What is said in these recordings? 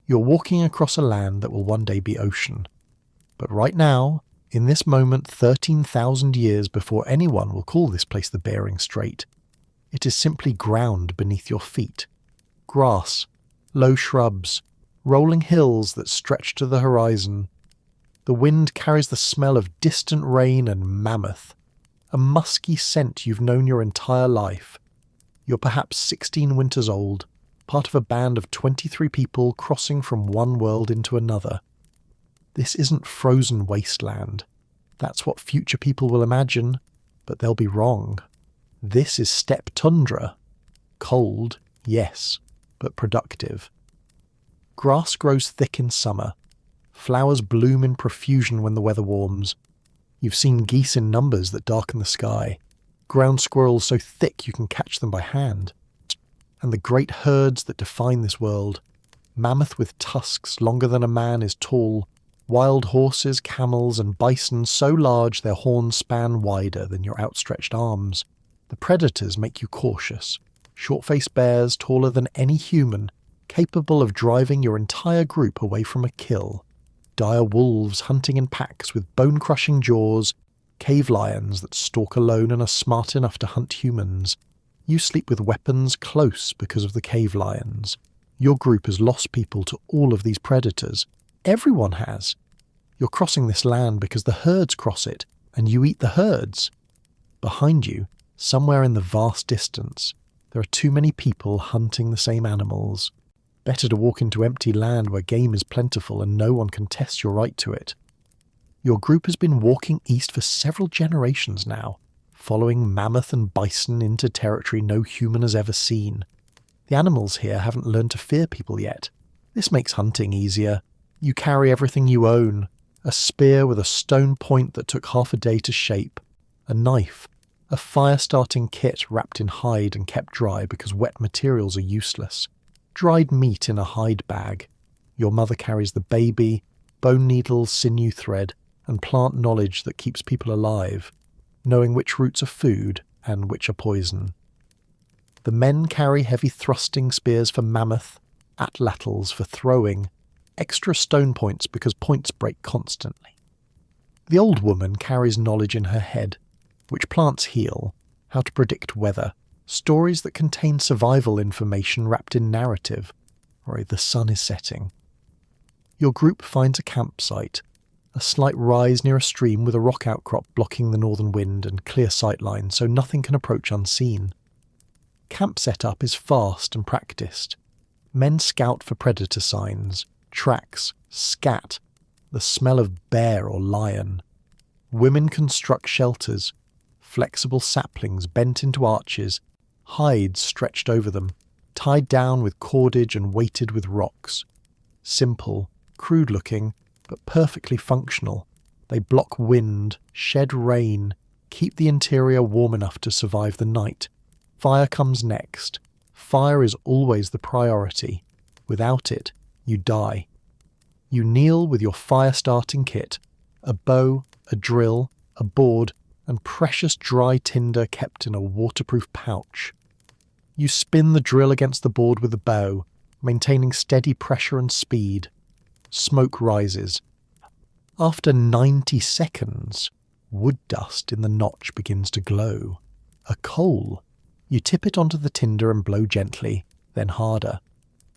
You're walking across a land that will one day be ocean. But right now, in this moment 13,000 years before anyone will call this place the Bering Strait, it is simply ground beneath your feet. Grass, low shrubs, rolling hills that stretch to the horizon. The wind carries the smell of distant rain and mammoth, a musky scent you've known your entire life. You're perhaps 16 winters old, part of a band of 23 people crossing from one world into another. This isn't frozen wasteland. That's what future people will imagine, but they'll be wrong. This is steppe tundra. Cold, yes, but productive. Grass grows thick in summer. Flowers bloom in profusion when the weather warms. You've seen geese in numbers that darken the sky, ground squirrels so thick you can catch them by hand. And the great herds that define this world, mammoth with tusks longer than a man is tall, wild horses, camels and bison so large their horns span wider than your outstretched arms. The predators make you cautious. Short-faced bears taller than any human, capable of driving your entire group away from a kill. Dire wolves hunting in packs with bone-crushing jaws, cave lions that stalk alone and are smart enough to hunt humans. You sleep with weapons close because of the cave lions. Your group has lost people to all of these predators. Everyone has. You're crossing this land because the herds cross it, and you eat the herds. Behind you, somewhere in the vast distance, there are too many people hunting the same animals. Better to walk into empty land where game is plentiful and no one can test your right to it. Your group has been walking east for several generations now, following mammoth and bison into territory no human has ever seen. The animals here haven't learned to fear people yet. This makes hunting easier. You carry everything you own: a spear with a stone point that took half a day to shape, a knife, a fire-starting kit wrapped in hide and kept dry because wet materials are useless, dried meat in a hide bag. Your mother carries the baby, bone needles, sinew thread, and plant knowledge that keeps people alive, knowing which roots are food and which are poison. The men carry heavy thrusting spears for mammoth, atlatls for throwing, extra stone points because points break constantly. The old woman carries knowledge in her head, which plants heal, how to predict weather, stories that contain survival information wrapped in narrative, or the sun is setting. Your group finds a campsite, a slight rise near a stream with a rock outcrop blocking the northern wind and clear sightline so nothing can approach unseen. Camp setup is fast and practiced. Men scout for predator signs, tracks, scat, the smell of bear or lion. Women construct shelters, flexible saplings bent into arches, hides stretched over them, tied down with cordage and weighted with rocks. Simple, crude-looking, but perfectly functional. They block wind, shed rain, keep the interior warm enough to survive the night. Fire comes next. Fire is always the priority. Without it, you die. You kneel with your fire-starting kit, a bow, a drill, a board, and precious dry tinder kept in a waterproof pouch. You spin the drill against the board with the bow, maintaining steady pressure and speed. Smoke rises. After 90 seconds, wood dust in the notch begins to glow. A coal. You tip it onto the tinder and blow gently, then harder.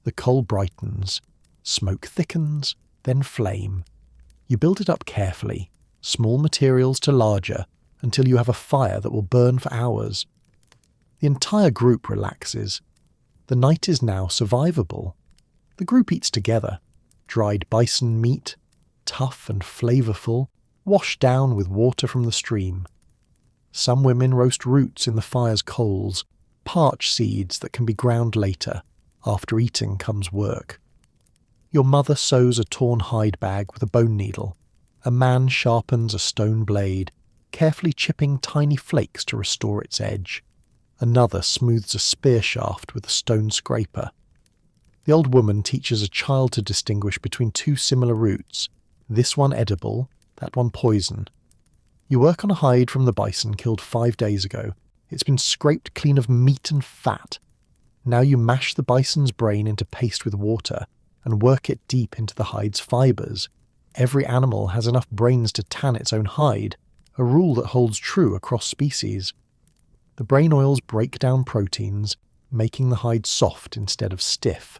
The coal brightens. Smoke thickens, then flame. You build it up carefully, small materials to larger, until you have a fire that will burn for hours. The entire group relaxes. The night is now survivable. The group eats together. Dried bison meat, tough and flavourful, washed down with water from the stream. Some women roast roots in the fire's coals, parch seeds that can be ground later. After eating comes work. Your mother sews a torn hide bag with a bone needle. A man sharpens a stone blade, carefully chipping tiny flakes to restore its edge. Another smooths a spear shaft with a stone scraper. The old woman teaches a child to distinguish between two similar roots, this one edible, that one poison. You work on a hide from the bison killed 5 days ago. It's been scraped clean of meat and fat. Now you mash the bison's brain into paste with water and work it deep into the hide's fibres. Every animal has enough brains to tan its own hide, a rule that holds true across species. The brain oils break down proteins, making the hide soft instead of stiff.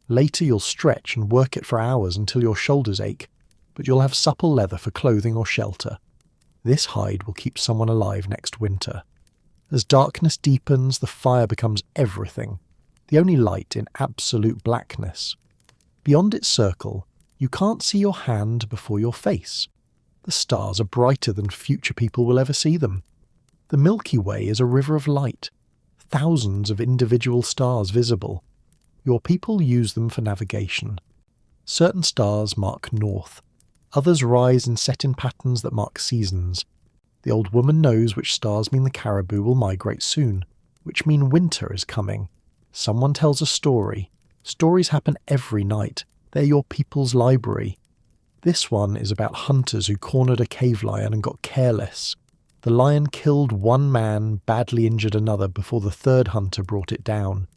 Later you'll stretch and work it for hours until your shoulders ache, but you'll have supple leather for clothing or shelter. This hide will keep someone alive next winter. As darkness deepens, the fire becomes everything, the only light in absolute blackness. Beyond its circle, you can't see your hand before your face. The stars are brighter than future people will ever see them. The Milky Way is a river of light, thousands of individual stars visible. Your people use them for navigation. Certain stars mark north. Others rise and set in patterns that mark seasons. The old woman knows which stars mean the caribou will migrate soon, which mean winter is coming. Someone tells a story. Stories happen every night. They're your people's library. This one is about hunters who cornered a cave lion and got careless. The lion killed one man, badly injured another before the third hunter brought it down.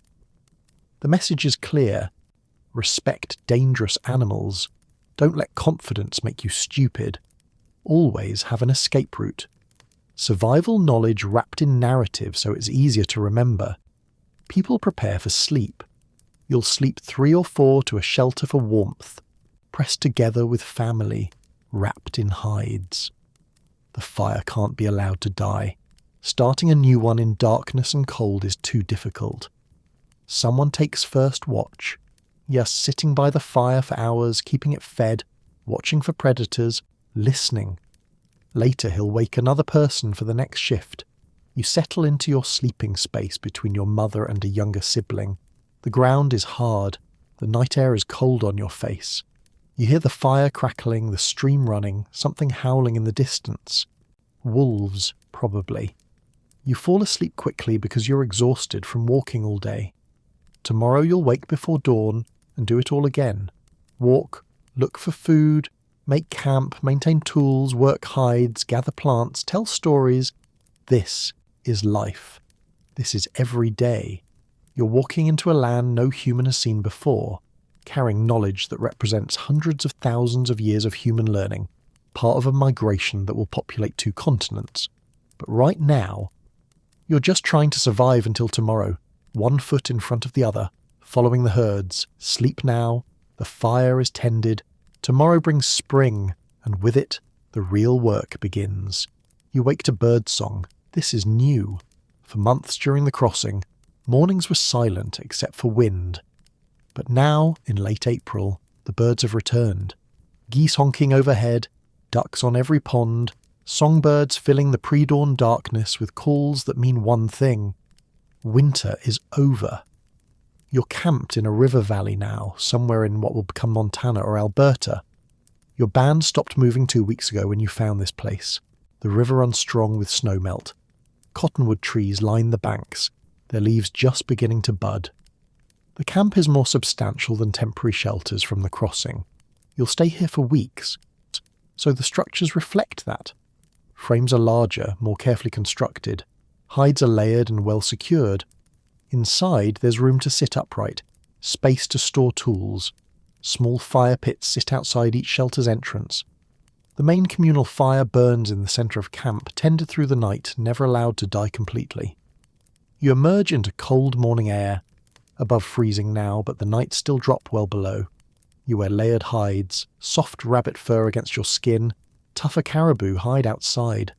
The message is clear. Respect dangerous animals. Don't let confidence make you stupid. Always have an escape route. Survival knowledge wrapped in narrative so it's easier to remember. People prepare for sleep. You'll sleep 3 or 4 to a shelter for warmth, pressed together with family, wrapped in hides. The fire can't be allowed to die. Starting a new one in darkness and cold is too difficult. Someone takes first watch. Yes, sitting by the fire for hours, keeping it fed, watching for predators, listening. Later he'll wake another person for the next shift. You settle into your sleeping space between your mother and a younger sibling. The ground is hard. The night air is cold on your face. You hear the fire crackling, the stream running, something howling in the distance. Wolves, probably. You fall asleep quickly because you're exhausted from walking all day. Tomorrow you'll wake before dawn and do it all again. Walk, look for food, make camp, maintain tools, work hides, gather plants, tell stories. This is life. This is every day. You're walking into a land no human has seen before, carrying knowledge that represents hundreds of thousands of years of human learning, part of a migration that will populate 2 continents. But right now, you're just trying to survive until tomorrow, 1 foot in front of the other, following the herds. Sleep now, the fire is tended. Tomorrow brings spring, and with it, the real work begins. You wake to birdsong. This is new. For months during the crossing, mornings were silent except for wind. But now, in late April, the birds have returned. Geese honking overhead, ducks on every pond, songbirds filling the pre-dawn darkness with calls that mean one thing. Winter is over. You're camped in a river valley now, somewhere in what will become Montana or Alberta. Your band stopped moving 2 weeks ago when you found this place. The river runs strong with snowmelt. Cottonwood trees line the banks, their leaves just beginning to bud. The camp is more substantial than temporary shelters from the crossing. You'll stay here for weeks, so the structures reflect that. Frames are larger, more carefully constructed. Hides are layered and well secured. Inside, there's room to sit upright, space to store tools. Small fire pits sit outside each shelter's entrance. The main communal fire burns in the centre of camp, tended through the night, never allowed to die completely. You emerge into cold morning air, above freezing now, but the nights still drop well below. You wear layered hides, soft rabbit fur against your skin, tougher caribou hide outside.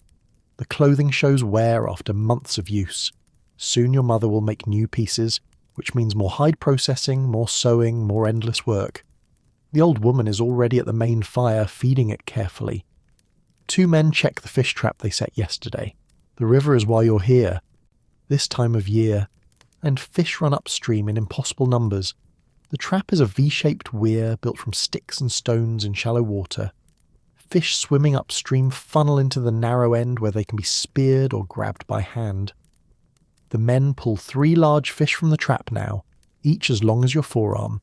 The clothing shows wear after months of use. Soon your mother will make new pieces, which means more hide processing, more sewing, more endless work. The old woman is already at the main fire, feeding it carefully. 2 men check the fish trap they set yesterday. The river is why you're here. This time of year, and fish run upstream in impossible numbers. The trap is a V-shaped weir built from sticks and stones in shallow water. Fish swimming upstream funnel into the narrow end where they can be speared or grabbed by hand. The men pull 3 large fish from the trap now, each as long as your forearm.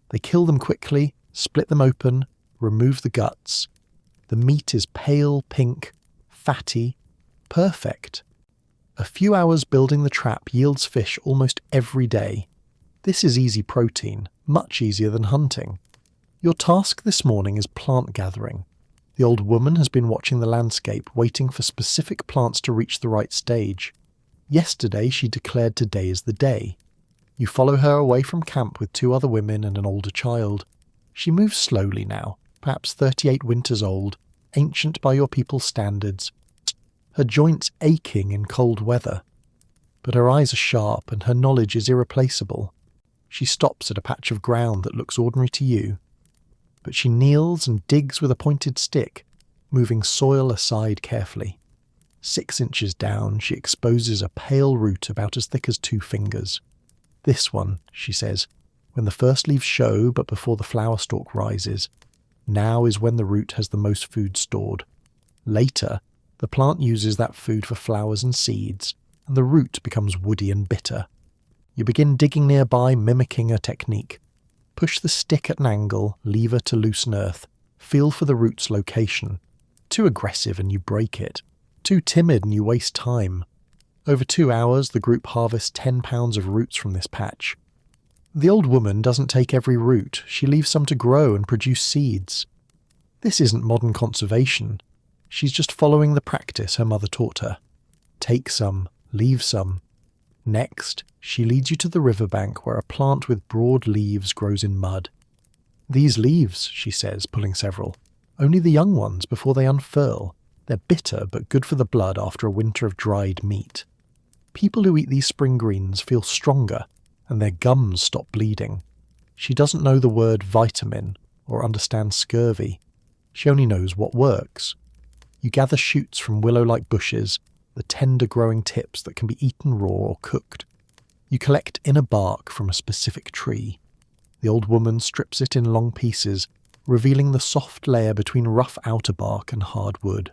They kill them quickly, split them open, remove the guts. The meat is pale pink, fatty, perfect. A few hours building the trap yields fish almost every day. This is easy protein, much easier than hunting. Your task this morning is plant gathering. The old woman has been watching the landscape, waiting for specific plants to reach the right stage. Yesterday she declared today is the day. You follow her away from camp with 2 other women and an older child. She moves slowly now, perhaps 38 winters old, ancient by your people's standards, her joints aching in cold weather. But her eyes are sharp and her knowledge is irreplaceable. She stops at a patch of ground that looks ordinary to you, but she kneels and digs with a pointed stick, moving soil aside carefully. 6 inches down, she exposes a pale root about as thick as 2 fingers. This one, she says, when the first leaves show but before the flower stalk rises. Now is when the root has the most food stored. Later, the plant uses that food for flowers and seeds, and the root becomes woody and bitter. You begin digging nearby, mimicking a technique. Push the stick at an angle, lever to loosen earth. Feel for the root's location. Too aggressive and you break it. Too timid and you waste time. Over 2 hours, the group harvests 10 pounds of roots from this patch. The old woman doesn't take every root. She leaves some to grow and produce seeds. This isn't modern conservation. She's just following the practice her mother taught her. Take some, leave some. Next, she leads you to the riverbank where a plant with broad leaves grows in mud. These leaves, she says, pulling several, only the young ones before they unfurl. They're bitter but good for the blood after a winter of dried meat. People who eat these spring greens feel stronger and their gums stop bleeding. She doesn't know the word vitamin or understand scurvy. She only knows what works. You gather shoots from willow-like bushes, the tender growing tips that can be eaten raw or cooked. You collect inner bark from a specific tree. The old woman strips it in long pieces, revealing the soft layer between rough outer bark and hard wood.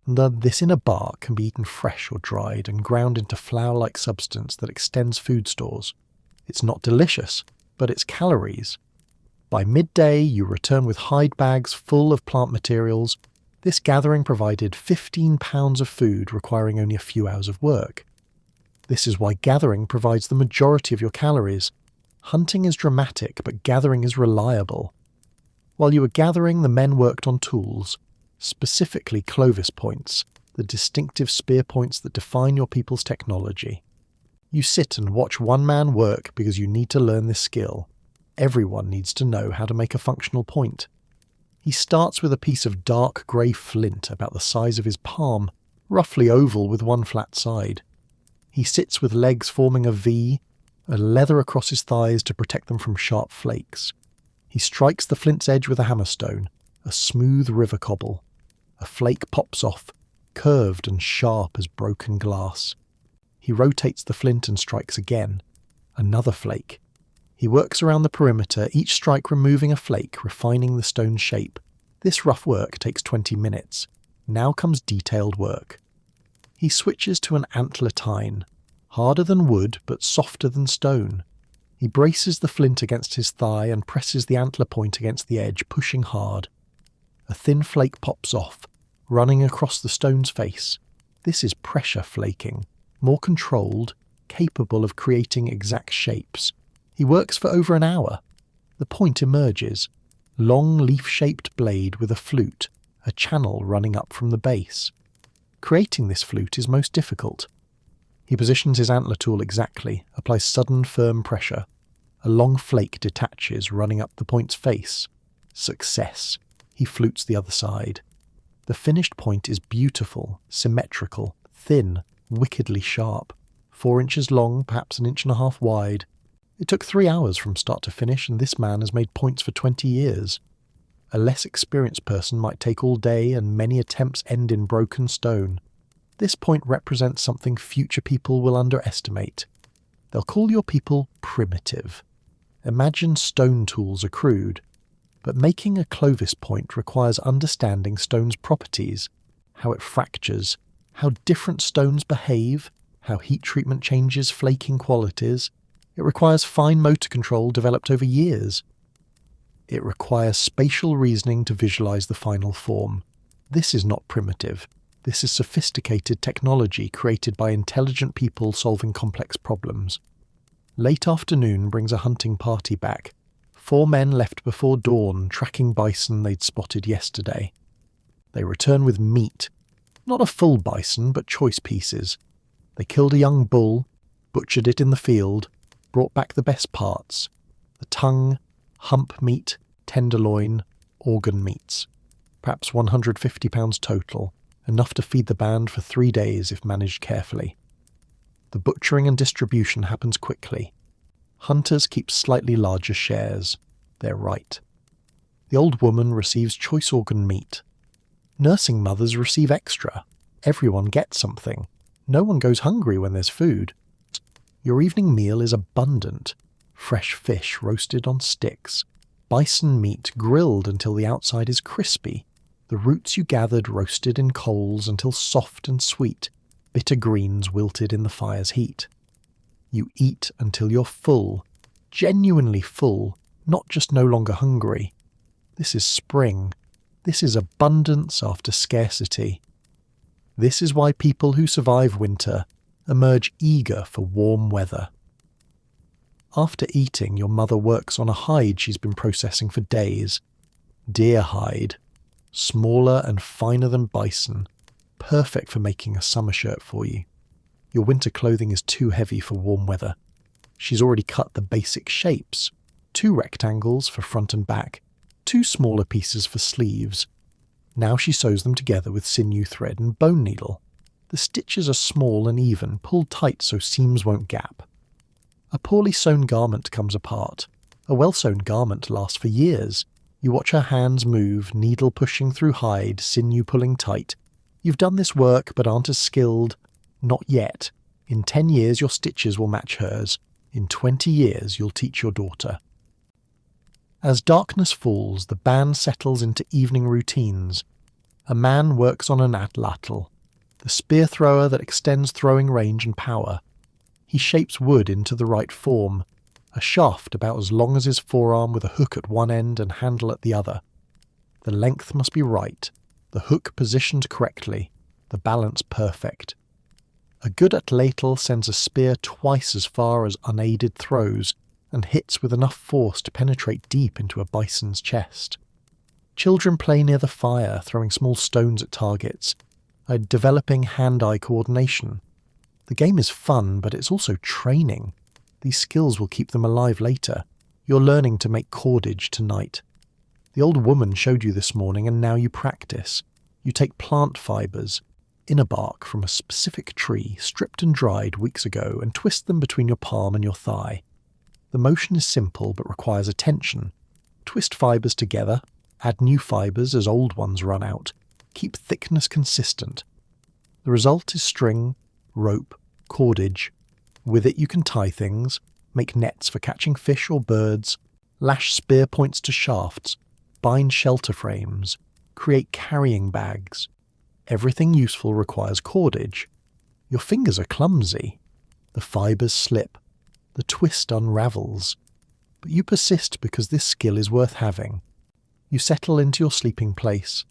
This inner bark can be eaten fresh or dried and ground into flour-like substance that extends food stores. It's not delicious, but it's calories. By midday, you return with hide bags full of plant materials. This gathering provided 15 pounds of food requiring only a few hours of work. This is why gathering provides the majority of your calories. Hunting is dramatic, but gathering is reliable. While you were gathering, the men worked on tools, specifically Clovis points, the distinctive spear points that define your people's technology. You sit and watch one man work because you need to learn this skill. Everyone needs to know how to make a functional point. He starts with a piece of dark grey flint about the size of his palm, roughly oval with one flat side. He sits with legs forming a V, a leather across his thighs to protect them from sharp flakes. He strikes the flint's edge with a hammerstone, a smooth river cobble. A flake pops off, curved and sharp as broken glass. He rotates the flint and strikes again. Another flake. He works around the perimeter, each strike removing a flake, refining the stone's shape. This rough work takes 20 minutes. Now comes detailed work. He switches to an antler tine, harder than wood but softer than stone. He braces the flint against his thigh and presses the antler point against the edge, pushing hard. A thin flake pops off, running across the stone's face. This is pressure flaking, more controlled, capable of creating exact shapes. He works for over an hour. The point emerges, long leaf-shaped blade with a flute, a channel running up from the base. Creating this flute is most difficult. He positions his antler tool exactly, applies sudden firm pressure. A long flake detaches, running up the point's face. Success. He flutes the other side. The finished point is beautiful, symmetrical, thin, wickedly sharp. 4 inches long, perhaps 1.5 inches wide. It took 3 hours from start to finish, and this man has made points for 20 years. A less experienced person might take all day, and many attempts end in broken stone. This point represents something future people will underestimate. They'll call your people primitive. Imagine stone tools are crude, but making a Clovis point requires understanding stone's properties, how it fractures, how different stones behave, how heat treatment changes flaking qualities. It requires fine motor control developed over years. It requires spatial reasoning to visualize the final form. This is not primitive. This is sophisticated technology created by intelligent people solving complex problems. Late afternoon brings a hunting party back. 4 men left before dawn, tracking bison they'd spotted yesterday. They return with meat. Not a full bison, but choice pieces. They killed a young bull, butchered it in the field, brought back the best parts. The tongue, hump meat, tenderloin, organ meats. Perhaps 150 pounds total, enough to feed the band for 3 days if managed carefully. The butchering and distribution happens quickly. Hunters keep slightly larger shares. They're right. The old woman receives choice organ meat. Nursing mothers receive extra. Everyone gets something. No one goes hungry when there's food. Your evening meal is abundant. Fresh fish roasted on sticks. Bison meat grilled until the outside is crispy. The roots you gathered roasted in coals until soft and sweet. Bitter greens wilted in the fire's heat. You eat until you're full, genuinely full, not just no longer hungry. This is spring. This is abundance after scarcity. This is why people who survive winter emerge eager for warm weather. After eating, your mother works on a hide she's been processing for days. Deer hide. Smaller and finer than bison. Perfect for making a summer shirt for you. Your winter clothing is too heavy for warm weather. She's already cut the basic shapes. 2 rectangles for front and back, 2 smaller pieces for sleeves. Now she sews them together with sinew thread and bone needle. The stitches are small and even, pulled tight so seams won't gap. A poorly sewn garment comes apart. A well-sewn garment lasts for years. You watch her hands move, needle pushing through hide, sinew pulling tight. You've done this work but aren't as skilled. Not yet. In 10 years your stitches will match hers. In 20 years you'll teach your daughter. As darkness falls, the band settles into evening routines. A man works on an atlatl, the spear thrower that extends throwing range and power. He shapes wood into the right form, a shaft about as long as his forearm with a hook at one end and handle at the other. The length must be right, the hook positioned correctly, the balance perfect. A good atlatl sends a spear twice as far as unaided throws and hits with enough force to penetrate deep into a bison's chest. Children play near the fire, throwing small stones at targets, developing hand-eye coordination. The game is fun, but it's also training. These skills will keep them alive later. You're learning to make cordage tonight. The old woman showed you this morning, and now you practice. You take plant fibres, inner bark from a specific tree, stripped and dried weeks ago, and twist them between your palm and your thigh. The motion is simple but requires attention. Twist fibres together, add new fibres as old ones run out. Keep thickness consistent. The result is string, rope, cordage. With it you can tie things, make nets for catching fish or birds, lash spear points to shafts, bind shelter frames, create carrying bags. Everything useful requires cordage. Your fingers are clumsy. The fibres slip. The twist unravels. But you persist because this skill is worth having. You settle into your sleeping place.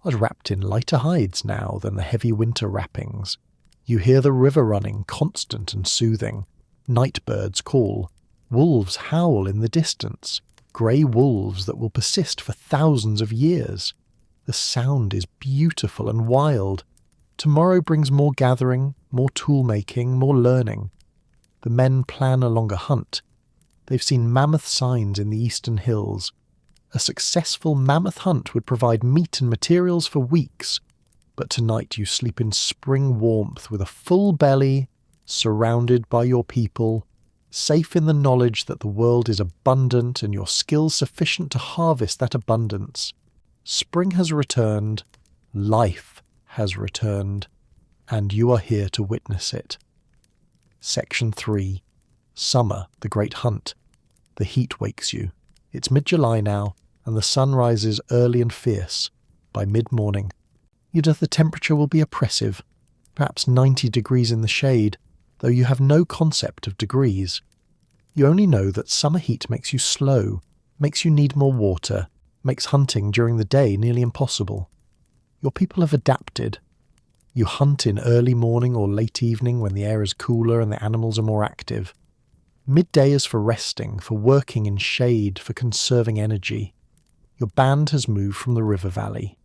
I was wrapped in lighter hides now than the heavy winter wrappings. You hear the river running, constant and soothing. Night birds call. Wolves howl in the distance. Grey wolves that will persist for thousands of years. The sound is beautiful and wild. Tomorrow brings more gathering, more tool-making, more learning. The men plan a longer hunt. They've seen mammoth signs in the eastern hills. A successful mammoth hunt would provide meat and materials for weeks, but tonight you sleep in spring warmth with a full belly, surrounded by your people, safe in the knowledge that the world is abundant and your skills sufficient to harvest that abundance. Spring has returned, life has returned, and you are here to witness it. Section 3. Summer, the Great Hunt. The heat wakes you. It's mid-July now, and the sun rises early and fierce. By mid-morning, the temperature will be oppressive, perhaps 90 degrees in the shade, though you have no concept of degrees. You only know that summer heat makes you slow, makes you need more water, makes hunting during the day nearly impossible. Your people have adapted. You hunt in early morning or late evening when the air is cooler and the animals are more active. Midday is for resting, for working in shade, for conserving energy. Your band has moved from the river valley.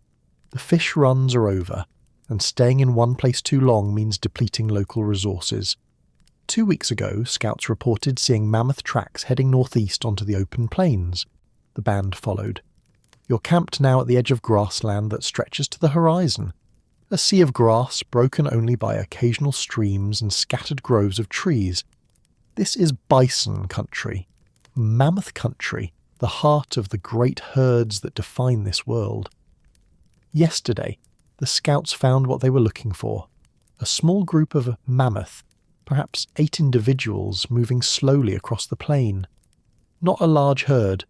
The fish runs are over, and staying in one place too long means depleting local resources. 2 weeks ago, scouts reported seeing mammoth tracks heading northeast onto the open plains. The band followed. You're camped now at the edge of grassland that stretches to the horizon. A sea of grass broken only by occasional streams and scattered groves of trees. This is bison country, mammoth country, the heart of the great herds that define this world. Yesterday, the scouts found what they were looking for. A small group of mammoth, perhaps 8 individuals moving slowly across the plain. Not a large herd,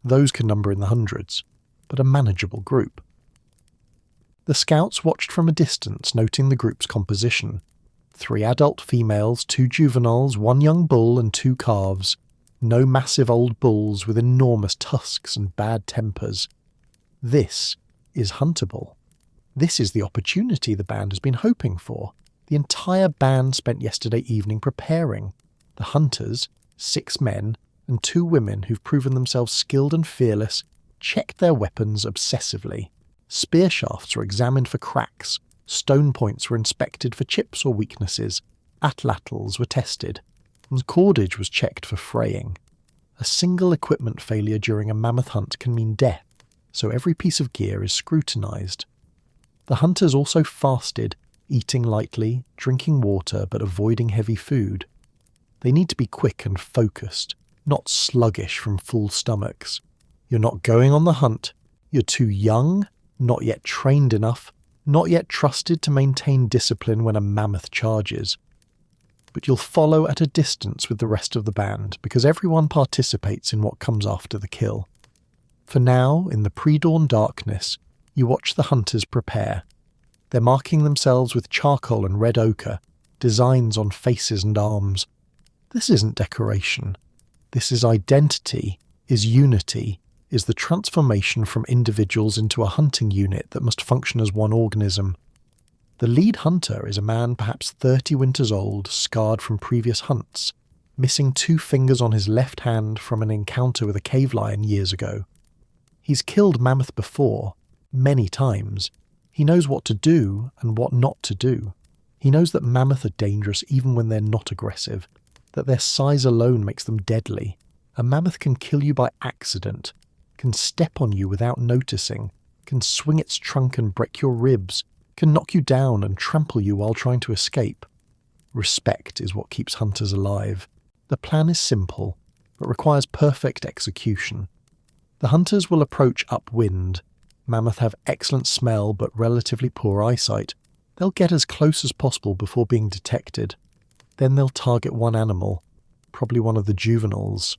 those can number in the hundreds, but a manageable group. The scouts watched from a distance, noting the group's composition. 3 adult females, 2 juveniles, 1 young bull and 2 calves. No massive old bulls with enormous tusks and bad tempers. This is huntable. This is the opportunity the band has been hoping for. The entire band spent yesterday evening preparing. The hunters, 6 men and 2 women who've proven themselves skilled and fearless, checked their weapons obsessively. Spear shafts were examined for cracks, stone points were inspected for chips or weaknesses, atlatls were tested, and cordage was checked for fraying. A single equipment failure during a mammoth hunt can mean death, so every piece of gear is scrutinized. The hunters also fasted, eating lightly, drinking water but avoiding heavy food. They need to be quick and focused, not sluggish from full stomachs. You're not going on the hunt. You're too young, not yet trained enough, not yet trusted to maintain discipline when a mammoth charges. But you'll follow at a distance with the rest of the band because everyone participates in what comes after the kill. For now, in the pre-dawn darkness, you watch the hunters prepare. They're marking themselves with charcoal and red ochre, designs on faces and arms. This isn't decoration. This is identity, is unity, is the transformation from individuals into a hunting unit that must function as one organism. The lead hunter is a man perhaps 30 winters old, scarred from previous hunts, missing 2 fingers on his left hand from an encounter with a cave lion years ago. He's killed mammoth before, many times. He knows what to do and what not to do. He knows that mammoth are dangerous even when they're not aggressive, that their size alone makes them deadly. A mammoth can kill you by accident, can step on you without noticing, can swing its trunk and break your ribs, can knock you down and trample you while trying to escape. Respect is what keeps hunters alive. The plan is simple, but requires perfect execution. The hunters will approach upwind. Mammoth have excellent smell but relatively poor eyesight. They'll get as close as possible before being detected. Then they'll target one animal, probably one of the juveniles.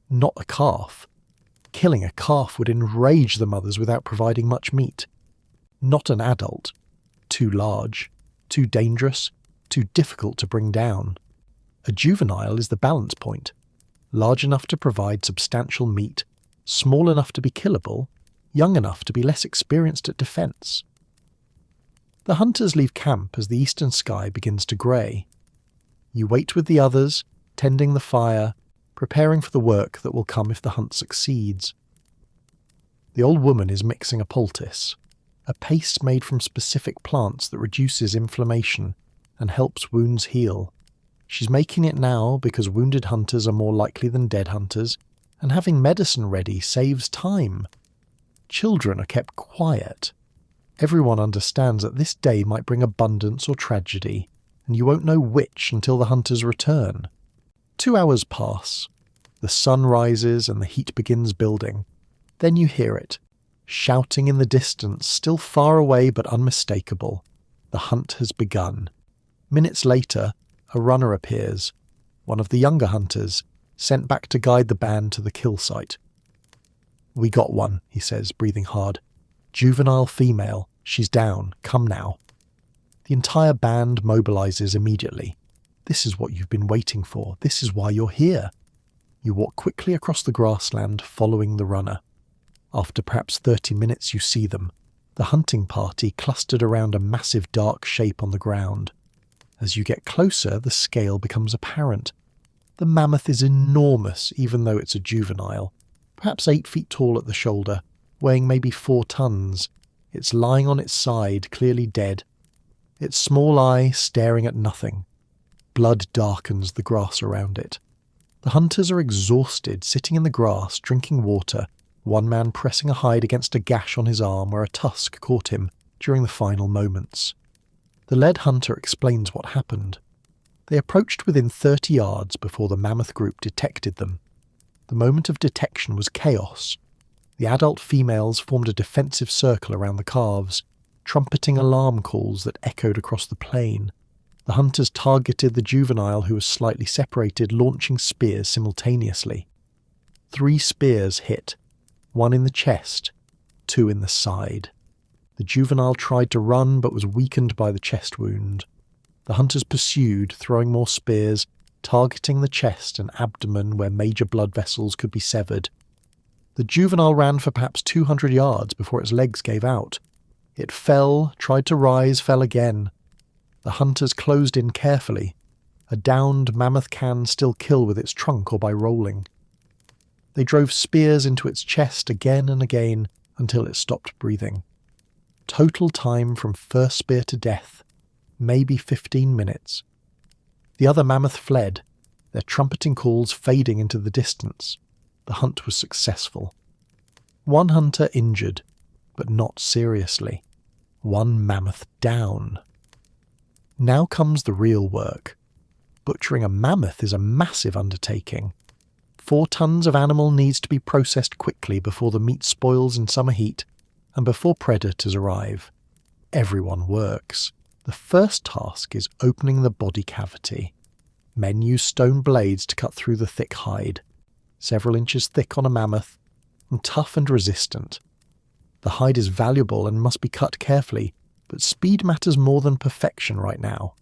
Not a calf. Killing a calf would enrage the mothers without providing much meat. Not an adult. Too large, too dangerous, too difficult to bring down. A juvenile is the balance point. Large enough to provide substantial meat, small enough to be killable, young enough to be less experienced at defence. The hunters leave camp as the eastern sky begins to grey. You wait with the others, tending the fire, preparing for the work that will come if the hunt succeeds. The old woman is mixing a poultice, a paste made from specific plants that reduces inflammation and helps wounds heal. She's making it now because wounded hunters are more likely than dead hunters, and having medicine ready saves time. Children are kept quiet. Everyone understands that this day might bring abundance or tragedy, and you won't know which until the hunters return. 2 hours pass. The sun rises and the heat begins building. Then you hear it, shouting in the distance, still far away but unmistakable. The hunt has begun. Minutes later, a runner appears, one of the younger hunters, sent back to guide the band to the kill site. "We got one," he says, breathing hard. "Juvenile female. She's down. Come now." The entire band mobilizes immediately. This is what you've been waiting for. This is why you're here. You walk quickly across the grassland, following the runner. After perhaps 30 minutes you see them, the hunting party clustered around a massive dark shape on the ground. As you get closer, the scale becomes apparent. The mammoth is enormous, even though it's a juvenile, perhaps 8 feet tall at the shoulder, weighing maybe 4 tons. It's lying on its side, clearly dead, its small eye staring at nothing. Blood darkens the grass around it. The hunters are exhausted, sitting in the grass, drinking water, one man pressing a hide against a gash on his arm where a tusk caught him during the final moments. The lead hunter explains what happened. They approached within 30 yards before the mammoth group detected them. The moment of detection was chaos. The adult females formed a defensive circle around the calves, trumpeting alarm calls that echoed across the plain. The hunters targeted the juvenile who was slightly separated, launching spears simultaneously. 3 spears hit, 1 in the chest, 2 in the side. The juvenile tried to run but was weakened by the chest wound. The hunters pursued, throwing more spears, targeting the chest and abdomen where major blood vessels could be severed. The juvenile ran for perhaps 200 yards before its legs gave out. It fell, tried to rise, fell again. The hunters closed in carefully. A downed mammoth can still kill with its trunk or by rolling. They drove spears into its chest again and again until it stopped breathing. Total time from first spear to death, maybe 15 minutes. The other mammoth fled, their trumpeting calls fading into the distance. The hunt was successful. 1 hunter injured, but not seriously. 1 mammoth down. Now comes the real work. Butchering a mammoth is a massive undertaking. 4 tons of animal needs to be processed quickly before the meat spoils in summer heat and before predators arrive. Everyone works. The first task is opening the body cavity. Men use stone blades to cut through the thick hide, several inches thick on a mammoth, and tough and resistant. The hide is valuable and must be cut carefully, but speed matters more than perfection right now.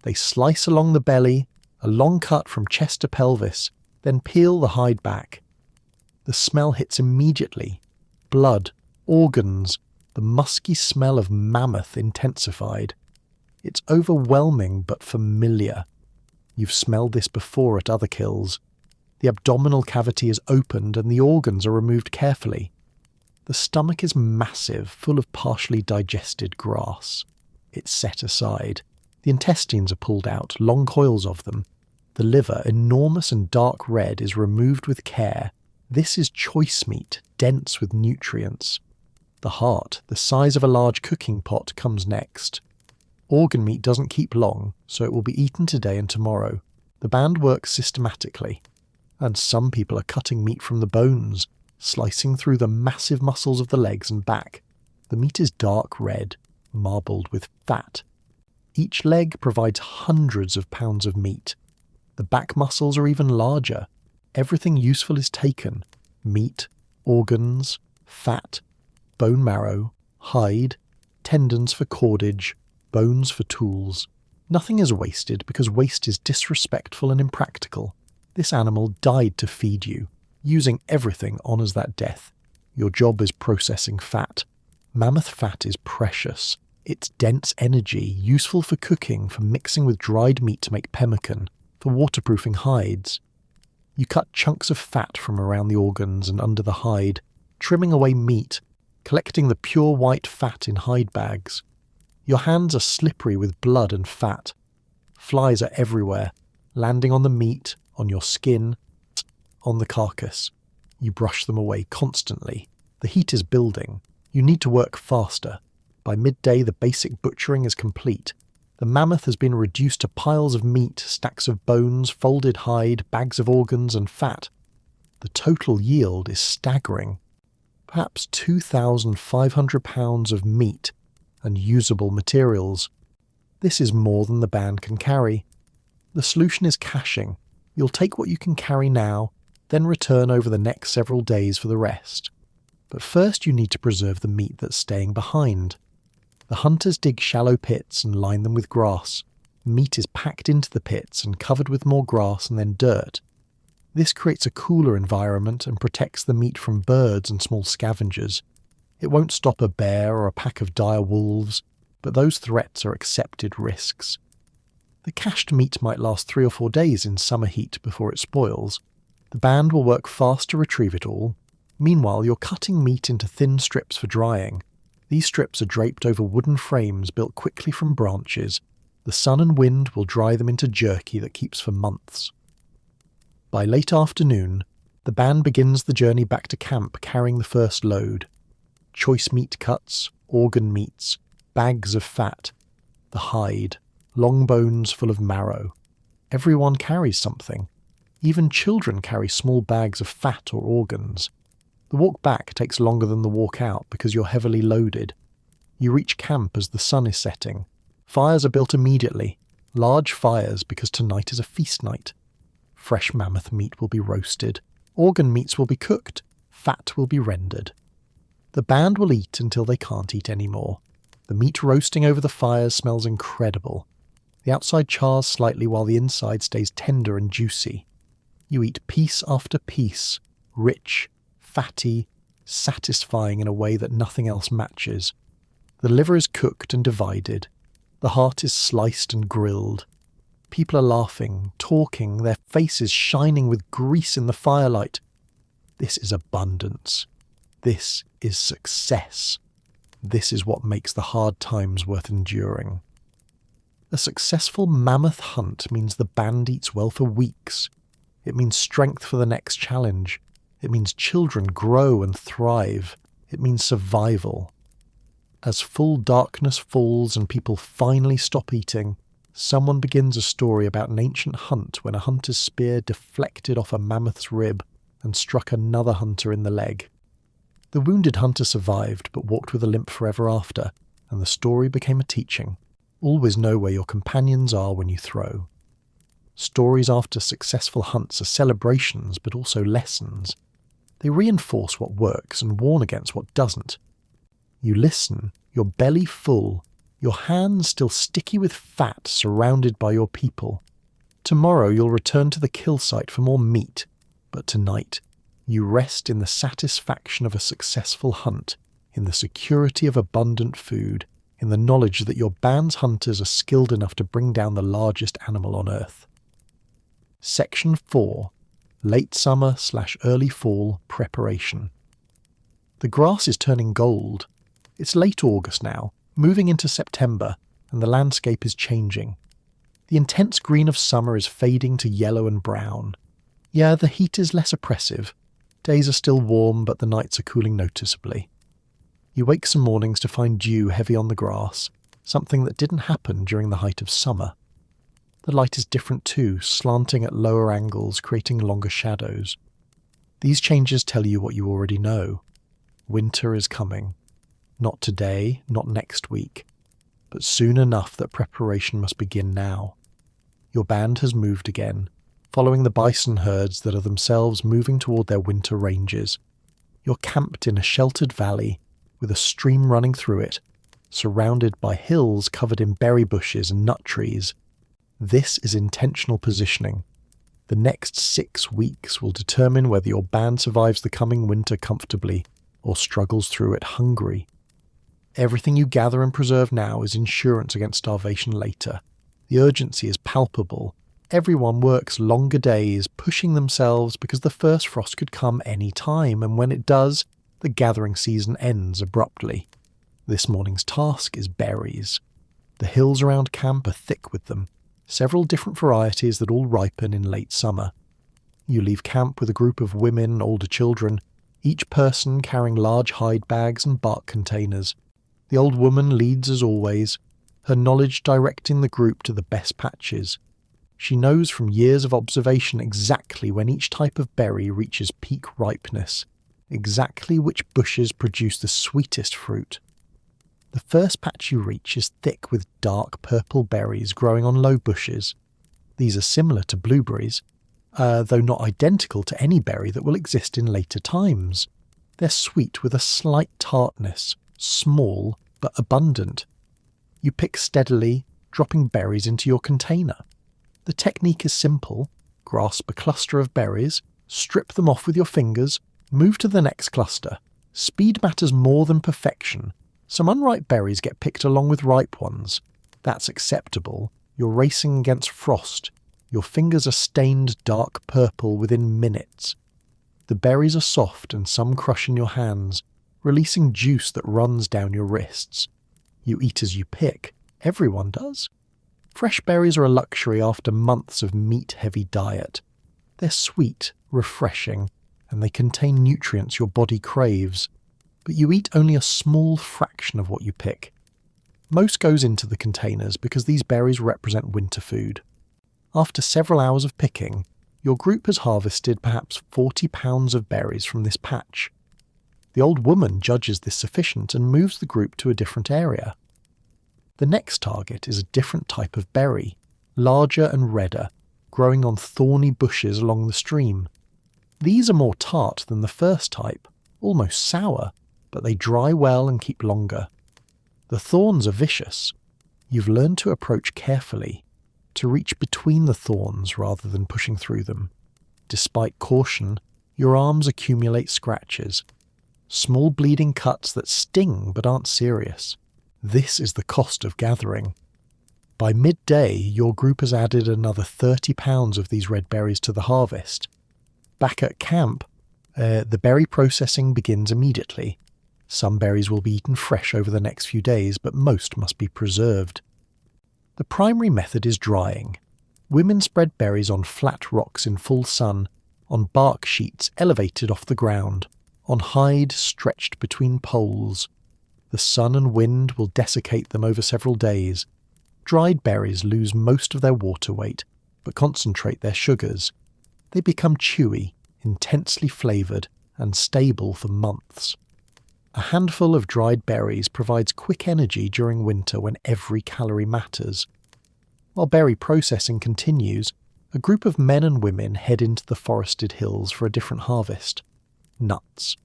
They slice along the belly, a long cut from chest to pelvis, then peel the hide back. The smell hits immediately. Blood, organs, the musky smell of mammoth intensified. It's overwhelming but familiar. You've smelled this before at other kills. The abdominal cavity is opened and the organs are removed carefully. The stomach is massive, full of partially digested grass. It's set aside. The intestines are pulled out, long coils of them. The liver, enormous and dark red, is removed with care. This is choice meat, dense with nutrients. The heart, the size of a large cooking pot, comes next. Organ meat doesn't keep long, so it will be eaten today and tomorrow. The band works systematically. And some people are cutting meat from the bones, slicing through the massive muscles of the legs and back. The meat is dark red, marbled with fat. Each leg provides hundreds of pounds of meat. The back muscles are even larger. Everything useful is taken. Meat, organs, fat, bone marrow, hide, tendons for cordage, bones for tools. Nothing is wasted because waste is disrespectful and impractical. This animal died to feed you. Using everything honours that death. Your job is processing fat. Mammoth fat is precious. It's dense energy, useful for cooking, for mixing with dried meat to make pemmican, for waterproofing hides. You cut chunks of fat from around the organs and under the hide, trimming away meat, collecting the pure white fat in hide bags. Your hands are slippery with blood and fat. Flies are everywhere, landing on the meat, on your skin, on the carcass. You brush them away constantly. The heat is building. You need to work faster. By midday, the basic butchering is complete. The mammoth has been reduced to piles of meat, stacks of bones, folded hide, bags of organs and fat. The total yield is staggering. Perhaps 2,500 pounds of meat and usable materials. This is more than the band can carry. The solution is caching. You'll take what you can carry now, then return over the next several days for the rest. But first you need to preserve the meat that's staying behind. The hunters dig shallow pits and line them with grass. Meat is packed into the pits and covered with more grass and then dirt. This creates a cooler environment and protects the meat from birds and small scavengers. It won't stop a bear or a pack of dire wolves, but those threats are accepted risks. The cached meat might last 3 or 4 days in summer heat before it spoils. The band will work fast to retrieve it all. Meanwhile, you're cutting meat into thin strips for drying. These strips are draped over wooden frames built quickly from branches. The sun and wind will dry them into jerky that keeps for months. By late afternoon, the band begins the journey back to camp carrying the first load. Choice meat cuts, organ meats, bags of fat, the hide, long bones full of marrow. Everyone carries something. Even children carry small bags of fat or organs. The walk back takes longer than the walk out because you're heavily loaded. You reach camp as the sun is setting. Fires are built immediately, large fires because tonight is a feast night. Fresh mammoth meat will be roasted, organ meats will be cooked, fat will be rendered. The band will eat until they can't eat anymore. The meat roasting over the fires smells incredible. The outside chars slightly while the inside stays tender and juicy. You eat piece after piece, rich, fatty, satisfying in a way that nothing else matches. The liver is cooked and divided. The heart is sliced and grilled. People are laughing, talking, their faces shining with grease in the firelight. This is abundance. This is success. This is what makes the hard times worth enduring. A successful mammoth hunt means the band eats well for weeks. It means strength for the next challenge. It means children grow and thrive. It means survival. As full darkness falls and people finally stop eating, someone begins a story about an ancient hunt when a hunter's spear deflected off a mammoth's rib and struck another hunter in the leg. The wounded hunter survived but walked with a limp forever after, and the story became a teaching. Always know where your companions are when you throw. Stories after successful hunts are celebrations but also lessons. They reinforce what works and warn against what doesn't. You listen, your belly full, your hands still sticky with fat surrounded by your people. Tomorrow you'll return to the kill site for more meat, but tonight you rest in the satisfaction of a successful hunt, in the security of abundant food, in the knowledge that your band's hunters are skilled enough to bring down the largest animal on Earth. Section 4. Late summer/early fall preparation. The grass is turning gold. It's late August now, moving into September, and the landscape is changing. The intense green of summer is fading to yellow and brown. Yeah, the heat is less oppressive. Days are still warm, but the nights are cooling noticeably. You wake some mornings to find dew heavy on the grass, something that didn't happen during the height of summer. The light is different too, slanting at lower angles, creating longer shadows. These changes tell you what you already know. Winter is coming. Not today, not next week, but soon enough that preparation must begin now. Your band has moved again, following the bison herds that are themselves moving toward their winter ranges. You're camped in a sheltered valley, with a stream running through it, surrounded by hills covered in berry bushes and nut trees. This is intentional positioning. The next 6 weeks will determine whether your band survives the coming winter comfortably or struggles through it hungry. Everything you gather and preserve now is insurance against starvation later. The urgency is palpable. Everyone works longer days, pushing themselves because the first frost could come any time, and when it does, the gathering season ends abruptly. This morning's task is berries. The hills around camp are thick with them, several different varieties that all ripen in late summer. You leave camp with a group of women and older children, each person carrying large hide bags and bark containers. The old woman leads as always, her knowledge directing the group to the best patches. She knows from years of observation exactly when each type of berry reaches peak ripeness, exactly which bushes produce the sweetest fruit. The first patch you reach is thick with dark purple berries growing on low bushes. These are similar to blueberries, though not identical to any berry that will exist in later times. They're sweet with a slight tartness, small but abundant. You pick steadily, dropping berries into your container. The technique is simple. Grasp a cluster of berries, strip them off with your fingers, move to the next cluster. Speed matters more than perfection. Some unripe berries get picked along with ripe ones. That's acceptable. You're racing against frost. Your fingers are stained dark purple within minutes. The berries are soft and some crush in your hands, releasing juice that runs down your wrists. You eat as you pick. Everyone does. Fresh berries are a luxury after months of meat-heavy diet. They're sweet, refreshing, and they contain nutrients your body craves. But you eat only a small fraction of what you pick. Most goes into the containers because these berries represent winter food. After several hours of picking, your group has harvested perhaps 40 pounds of berries from this patch. The old woman judges this sufficient and moves the group to a different area. The next target is a different type of berry, larger and redder, growing on thorny bushes along the stream. These are more tart than the first type, almost sour, but they dry well and keep longer. The thorns are vicious. You've learned to approach carefully, to reach between the thorns rather than pushing through them. Despite caution, your arms accumulate scratches, small bleeding cuts that sting but aren't serious. This is the cost of gathering. By midday, your group has added another 30 pounds of these red berries to the harvest. Back at camp, the berry processing begins immediately. Some berries will be eaten fresh over the next few days, but most must be preserved. The primary method is drying. Women spread berries on flat rocks in full sun, on bark sheets elevated off the ground, on hide stretched between poles. The sun and wind will desiccate them over several days. Dried berries lose most of their water weight, but concentrate their sugars. They become chewy, intensely flavoured, and stable for months. A handful of dried berries provides quick energy during winter when every calorie matters. While berry processing continues, a group of men and women head into the forested hills for a different harvest. Nuts.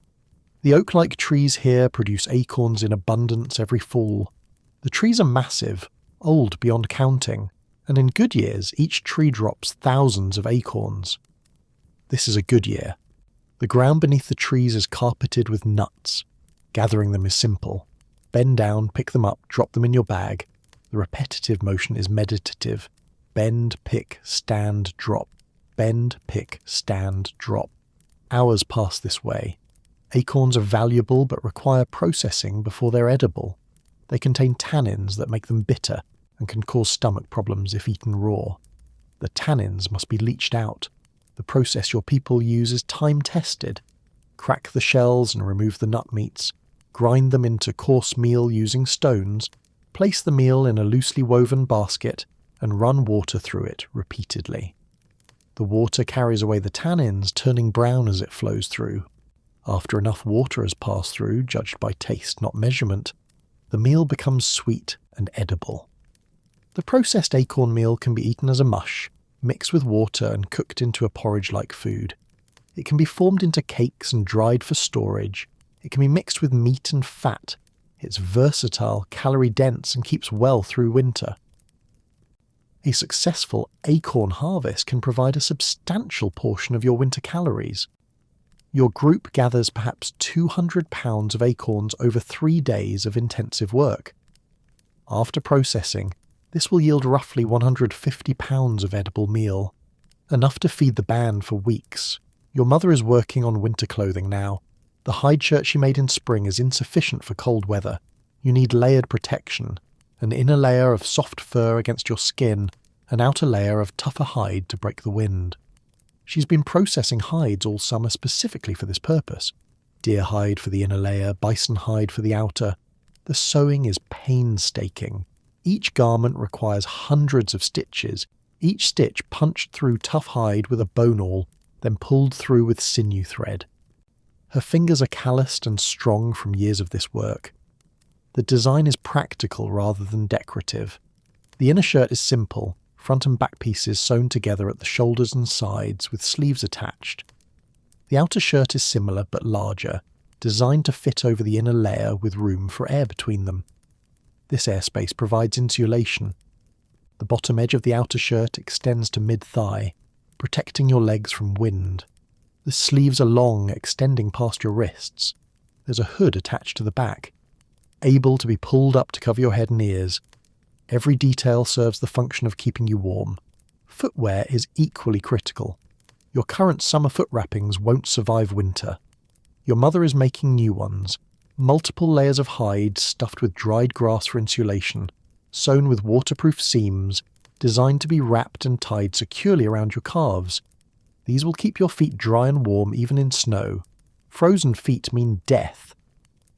The oak-like trees here produce acorns in abundance every fall. The trees are massive, old beyond counting, and in good years each tree drops thousands of acorns. This is a good year. The ground beneath the trees is carpeted with nuts. Gathering them is simple. Bend down, pick them up, drop them in your bag. The repetitive motion is meditative. Bend, pick, stand, drop. Bend, pick, stand, drop. Hours pass this way. Acorns are valuable but require processing before they're edible. They contain tannins that make them bitter and can cause stomach problems if eaten raw. The tannins must be leached out. The process your people use is time-tested. Crack the shells and remove the nut meats. Grind them into coarse meal using stones. Place the meal in a loosely woven basket and run water through it repeatedly. The water carries away the tannins, turning brown as it flows through. After enough water has passed through, judged by taste, not measurement, the meal becomes sweet and edible. The processed acorn meal can be eaten as a mush, mixed with water and cooked into a porridge-like food. It can be formed into cakes and dried for storage. It can be mixed with meat and fat. It's versatile, calorie-dense, and keeps well through winter. A successful acorn harvest can provide a substantial portion of your winter calories. Your group gathers perhaps 200 pounds of acorns over 3 days of intensive work. After processing, this will yield roughly 150 pounds of edible meal, enough to feed the band for weeks. Your mother is working on winter clothing now. The hide shirt she made in spring is insufficient for cold weather. You need layered protection, an inner layer of soft fur against your skin, an outer layer of tougher hide to break the wind. She's been processing hides all summer specifically for this purpose. Deer hide for the inner layer, bison hide for the outer. The sewing is painstaking. Each garment requires hundreds of stitches, each stitch punched through tough hide with a bone awl, then pulled through with sinew thread. Her fingers are calloused and strong from years of this work. The design is practical rather than decorative. The inner shirt is simple, front and back pieces sewn together at the shoulders and sides with sleeves attached. The outer shirt is similar but larger, designed to fit over the inner layer with room for air between them. This airspace provides insulation. The bottom edge of the outer shirt extends to mid-thigh, protecting your legs from wind. The sleeves are long, extending past your wrists. There's a hood attached to the back, able to be pulled up to cover your head and ears. Every detail serves the function of keeping you warm. Footwear is equally critical. Your current summer foot wrappings won't survive winter. Your mother is making new ones, multiple layers of hide stuffed with dried grass for insulation, sewn with waterproof seams, designed to be wrapped and tied securely around your calves. These will keep your feet dry and warm even in snow. Frozen feet mean death.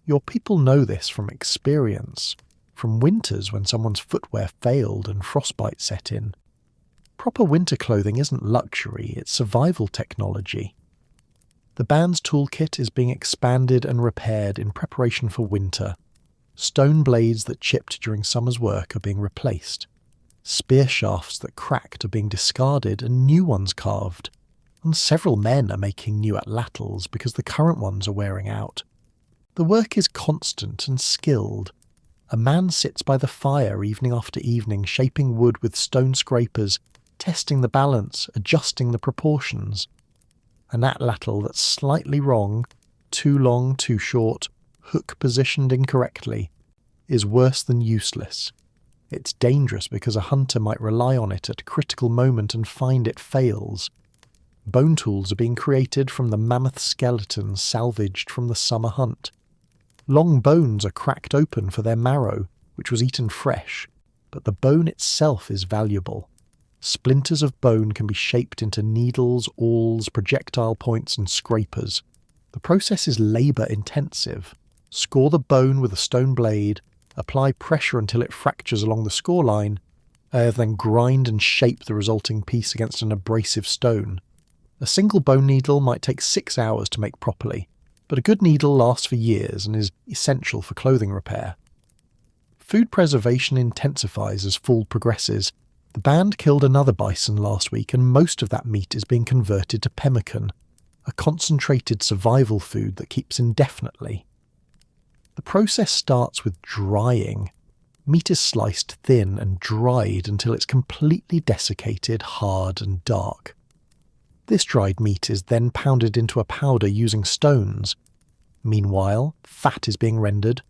Your people know this from experience, from winters when someone's footwear failed and frostbite set in. Proper winter clothing isn't luxury, it's survival technology. The band's toolkit is being expanded and repaired in preparation for winter. Stone blades that chipped during summer's work are being replaced. Spear shafts that cracked are being discarded and new ones carved. And several men are making new atlatls because the current ones are wearing out. The work is constant and skilled. A man sits by the fire evening after evening, shaping wood with stone scrapers, testing the balance, adjusting the proportions. An atlatl that's slightly wrong, too long, too short, hook positioned incorrectly, is worse than useless. It's dangerous because a hunter might rely on it at a critical moment and find it fails. Bone tools are being created from the mammoth skeletons salvaged from the summer hunt. Long bones are cracked open for their marrow, which was eaten fresh, but the bone itself is valuable. Splinters of bone can be shaped into needles, awls, projectile points, and scrapers. The process is labour-intensive. Score the bone with a stone blade, apply pressure until it fractures along the score line, then grind and shape the resulting piece against an abrasive stone. A single bone needle might take 6 hours to make properly, but a good needle lasts for years and is essential for clothing repair. Food preservation intensifies as fall progresses. The band killed another bison last week, and most of that meat is being converted to pemmican, a concentrated survival food that keeps indefinitely. The process starts with drying. Meat is sliced thin and dried until it's completely desiccated, hard and dark. This dried meat is then pounded into a powder using stones. Meanwhile, fat is being rendered.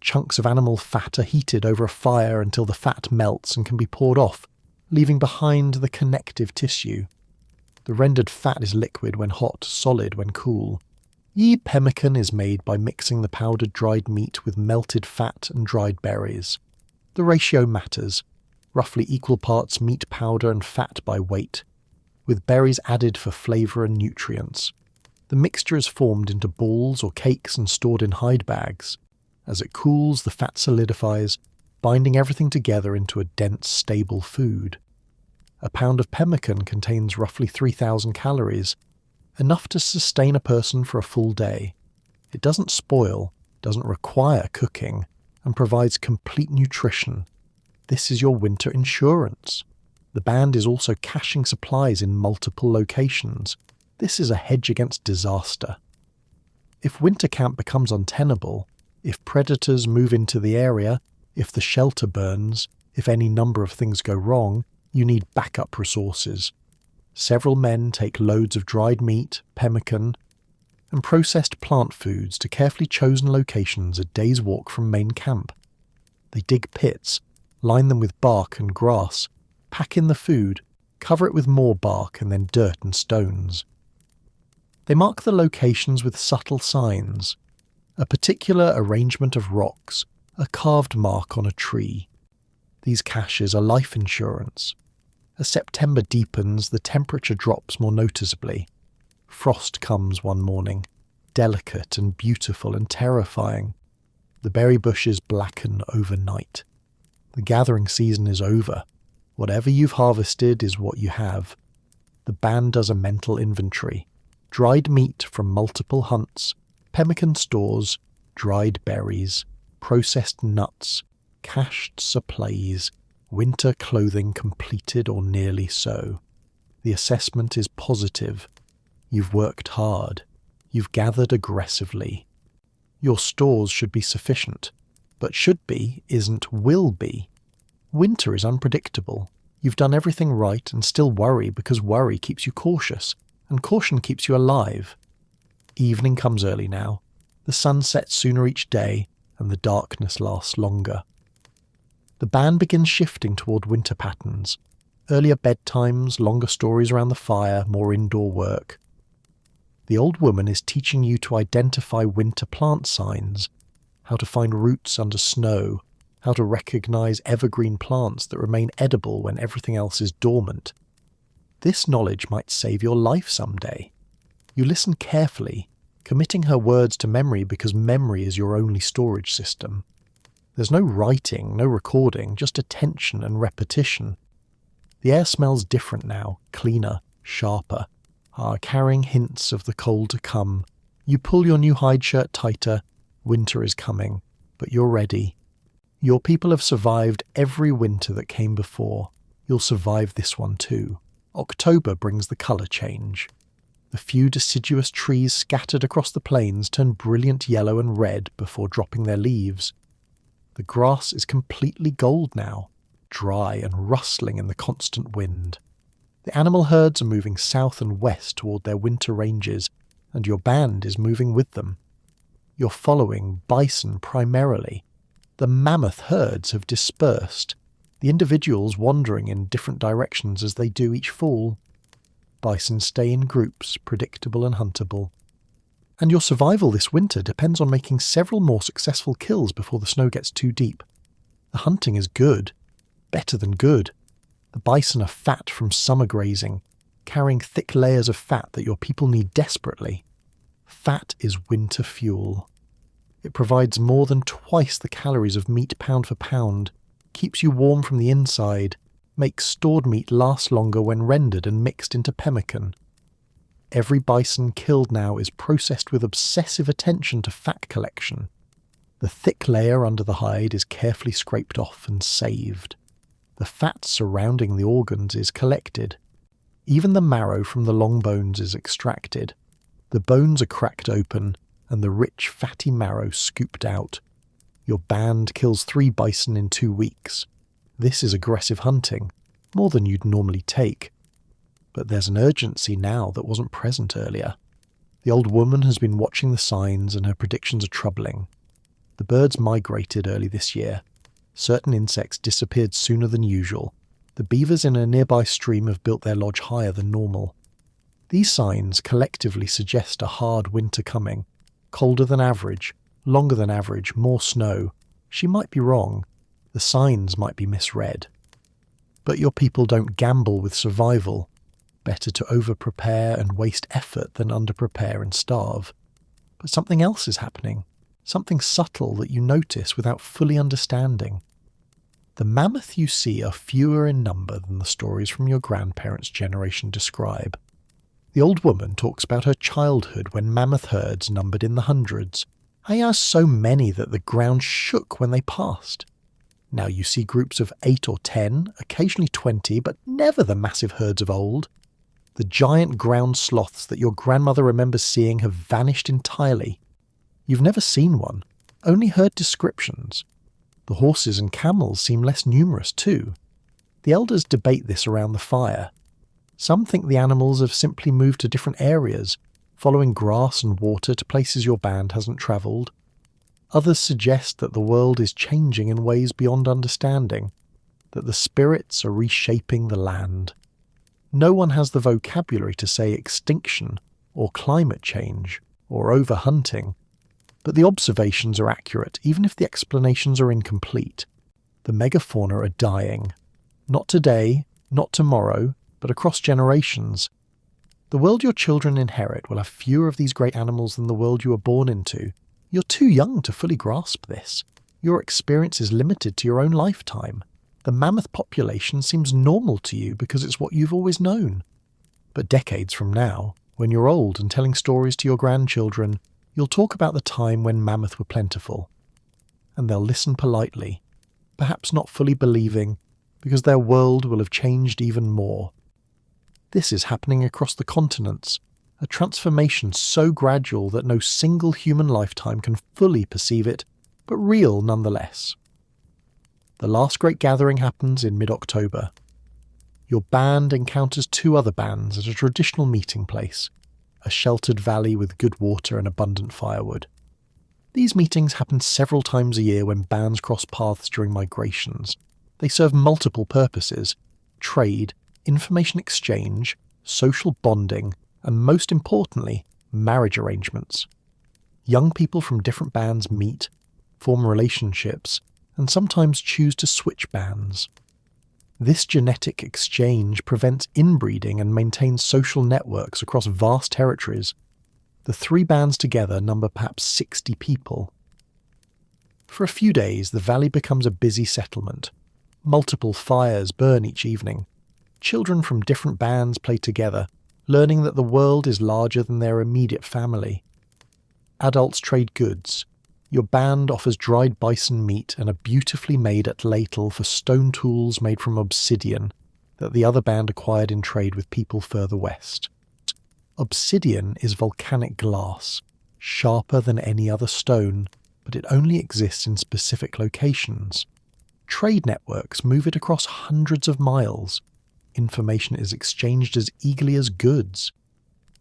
Chunks of animal fat are heated over a fire until the fat melts and can be poured off, leaving behind the connective tissue. The rendered fat is liquid when hot, solid when cool. Pemmican is made by mixing the powdered dried meat with melted fat and dried berries. The ratio matters, roughly equal parts meat powder and fat by weight, with berries added for flavour and nutrients. The mixture is formed into balls or cakes and stored in hide bags. As it cools, the fat solidifies, binding everything together into a dense, stable food. A pound of pemmican contains roughly 3,000 calories, enough to sustain a person for a full day. It doesn't spoil, doesn't require cooking, and provides complete nutrition. This is your winter insurance. The band is also caching supplies in multiple locations. This is a hedge against disaster. If winter camp becomes untenable, if predators move into the area, if the shelter burns, if any number of things go wrong, you need backup resources. Several men take loads of dried meat, pemmican, and processed plant foods to carefully chosen locations a day's walk from main camp. They dig pits, line them with bark and grass, pack in the food, cover it with more bark and then dirt and stones. They mark the locations with subtle signs, a particular arrangement of rocks, a carved mark on a tree. These caches are life insurance. As September deepens, the temperature drops more noticeably. Frost comes one morning, delicate and beautiful and terrifying. The berry bushes blacken overnight. The gathering season is over. Whatever you've harvested is what you have. The band does a mental inventory. Dried meat from multiple hunts, pemmican stores, dried berries, processed nuts, cached supplies, winter clothing completed or nearly so. The assessment is positive. You've worked hard. You've gathered aggressively. Your stores should be sufficient, but should be isn't will be. Winter is unpredictable. You've done everything right and still worry because worry keeps you cautious, and caution keeps you alive. Evening comes early now. The sun sets sooner each day, and the darkness lasts longer. The band begins shifting toward winter patterns. Earlier bedtimes, longer stories around the fire, more indoor work. The old woman is teaching you to identify winter plant signs, how to find roots under snow, how to recognize evergreen plants that remain edible when everything else is dormant. This knowledge might save your life someday. You listen carefully, committing her words to memory because memory is your only storage system. There's no writing, no recording, just attention and repetition. The air smells different now, cleaner, sharper, carrying hints of the cold to come. You pull your new hide shirt tighter. Winter is coming, but you're ready. Your people have survived every winter that came before. You'll survive this one too. October brings the colour change. The few deciduous trees scattered across the plains turn brilliant yellow and red before dropping their leaves. The grass is completely gold now, dry and rustling in the constant wind. The animal herds are moving south and west toward their winter ranges, and your band is moving with them. You're following bison primarily. The mammoth herds have dispersed, the individuals wandering in different directions as they do each fall. Bison stay in groups, predictable and huntable. And your survival this winter depends on making several more successful kills before the snow gets too deep. The hunting is good, better than good. The bison are fat from summer grazing, carrying thick layers of fat that your people need desperately. Fat is winter fuel. It provides more than twice the calories of meat pound for pound, keeps you warm from the inside, makes stored meat last longer when rendered and mixed into pemmican. Every bison killed now is processed with obsessive attention to fat collection. The thick layer under the hide is carefully scraped off and saved. The fat surrounding the organs is collected. Even the marrow from the long bones is extracted. The bones are cracked open, and the rich fatty marrow scooped out. Your band kills 3 bison in 2 weeks. This is aggressive hunting, more than you'd normally take. But there's an urgency now that wasn't present earlier. The old woman has been watching the signs and her predictions are troubling. The birds migrated early this year. Certain insects disappeared sooner than usual. The beavers in a nearby stream have built their lodge higher than normal. These signs collectively suggest a hard winter coming. Colder than average, longer than average, more snow. She might be wrong. The signs might be misread. But your people don't gamble with survival. Better to over-prepare and waste effort than under-prepare and starve. But something else is happening. Something subtle that you notice without fully understanding. The mammoth you see are fewer in number than the stories from your grandparents' generation describe. The old woman talks about her childhood when mammoth herds numbered in the hundreds. I asked so many that the ground shook when they passed. Now you see groups of 8 or 10, occasionally 20, but never the massive herds of old. The giant ground sloths that your grandmother remembers seeing have vanished entirely. You've never seen one, only heard descriptions. The horses and camels seem less numerous too. The elders debate this around the fire. Some think the animals have simply moved to different areas, following grass and water to places your band hasn't travelled. Others suggest that the world is changing in ways beyond understanding, that the spirits are reshaping the land. No one has the vocabulary to say extinction, or climate change, or overhunting. But the observations are accurate, even if the explanations are incomplete. The megafauna are dying. Not today, not tomorrow, but across generations. The world your children inherit will have fewer of these great animals than the world you were born into. You're too young to fully grasp this. Your experience is limited to your own lifetime. The mammoth population seems normal to you because it's what you've always known. But decades from now, when you're old and telling stories to your grandchildren, you'll talk about the time when mammoth were plentiful. And they'll listen politely, perhaps not fully believing, because their world will have changed even more. This is happening across the continents, a transformation so gradual that no single human lifetime can fully perceive it, but real nonetheless. The last great gathering happens in mid-October. Your band encounters 2 other bands at a traditional meeting place, a sheltered valley with good water and abundant firewood. These meetings happen several times a year when bands cross paths during migrations. They serve multiple purposes: trade, information exchange, social bonding, and most importantly, marriage arrangements. Young people from different bands meet, form relationships, and sometimes choose to switch bands. This genetic exchange prevents inbreeding and maintains social networks across vast territories. The three bands together number perhaps 60 people. For a few days, the valley becomes a busy settlement. Multiple fires burn each evening. Children from different bands play together, learning that the world is larger than their immediate family. Adults trade goods. Your band offers dried bison meat and a beautifully made atlatl for stone tools made from obsidian that the other band acquired in trade with people further west. Obsidian is volcanic glass, sharper than any other stone, but it only exists in specific locations. Trade networks move it across hundreds of miles. Information is exchanged as eagerly as goods.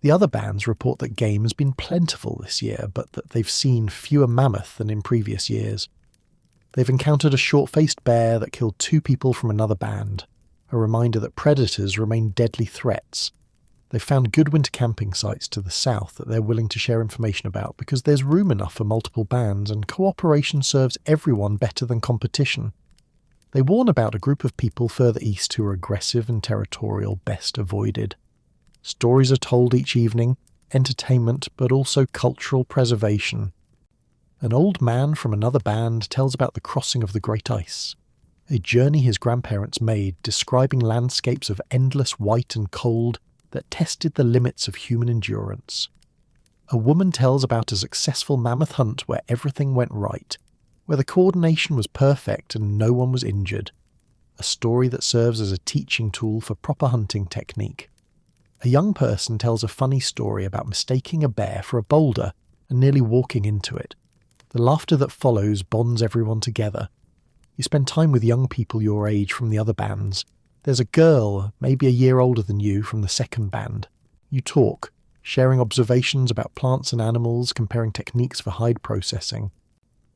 The other bands report that game has been plentiful this year, but that they've seen fewer mammoth than in previous years. They've encountered a short-faced bear that killed 2 people from another band, a reminder that predators remain deadly threats. They've found good winter camping sites to the south that they're willing to share information about because there's room enough for multiple bands and cooperation serves everyone better than competition. They warn about a group of people further east who are aggressive and territorial, best avoided. Stories are told each evening, entertainment but also cultural preservation. An old man from another band tells about the crossing of the Great Ice, a journey his grandparents made describing landscapes of endless white and cold that tested the limits of human endurance. A woman tells about a successful mammoth hunt where everything went right, where the coordination was perfect and no one was injured. A story that serves as a teaching tool for proper hunting technique. A young person tells a funny story about mistaking a bear for a boulder and nearly walking into it. The laughter that follows bonds everyone together. You spend time with young people your age from the other bands. There's a girl, maybe a year older than you, from the second band. You talk, sharing observations about plants and animals, comparing techniques for hide processing.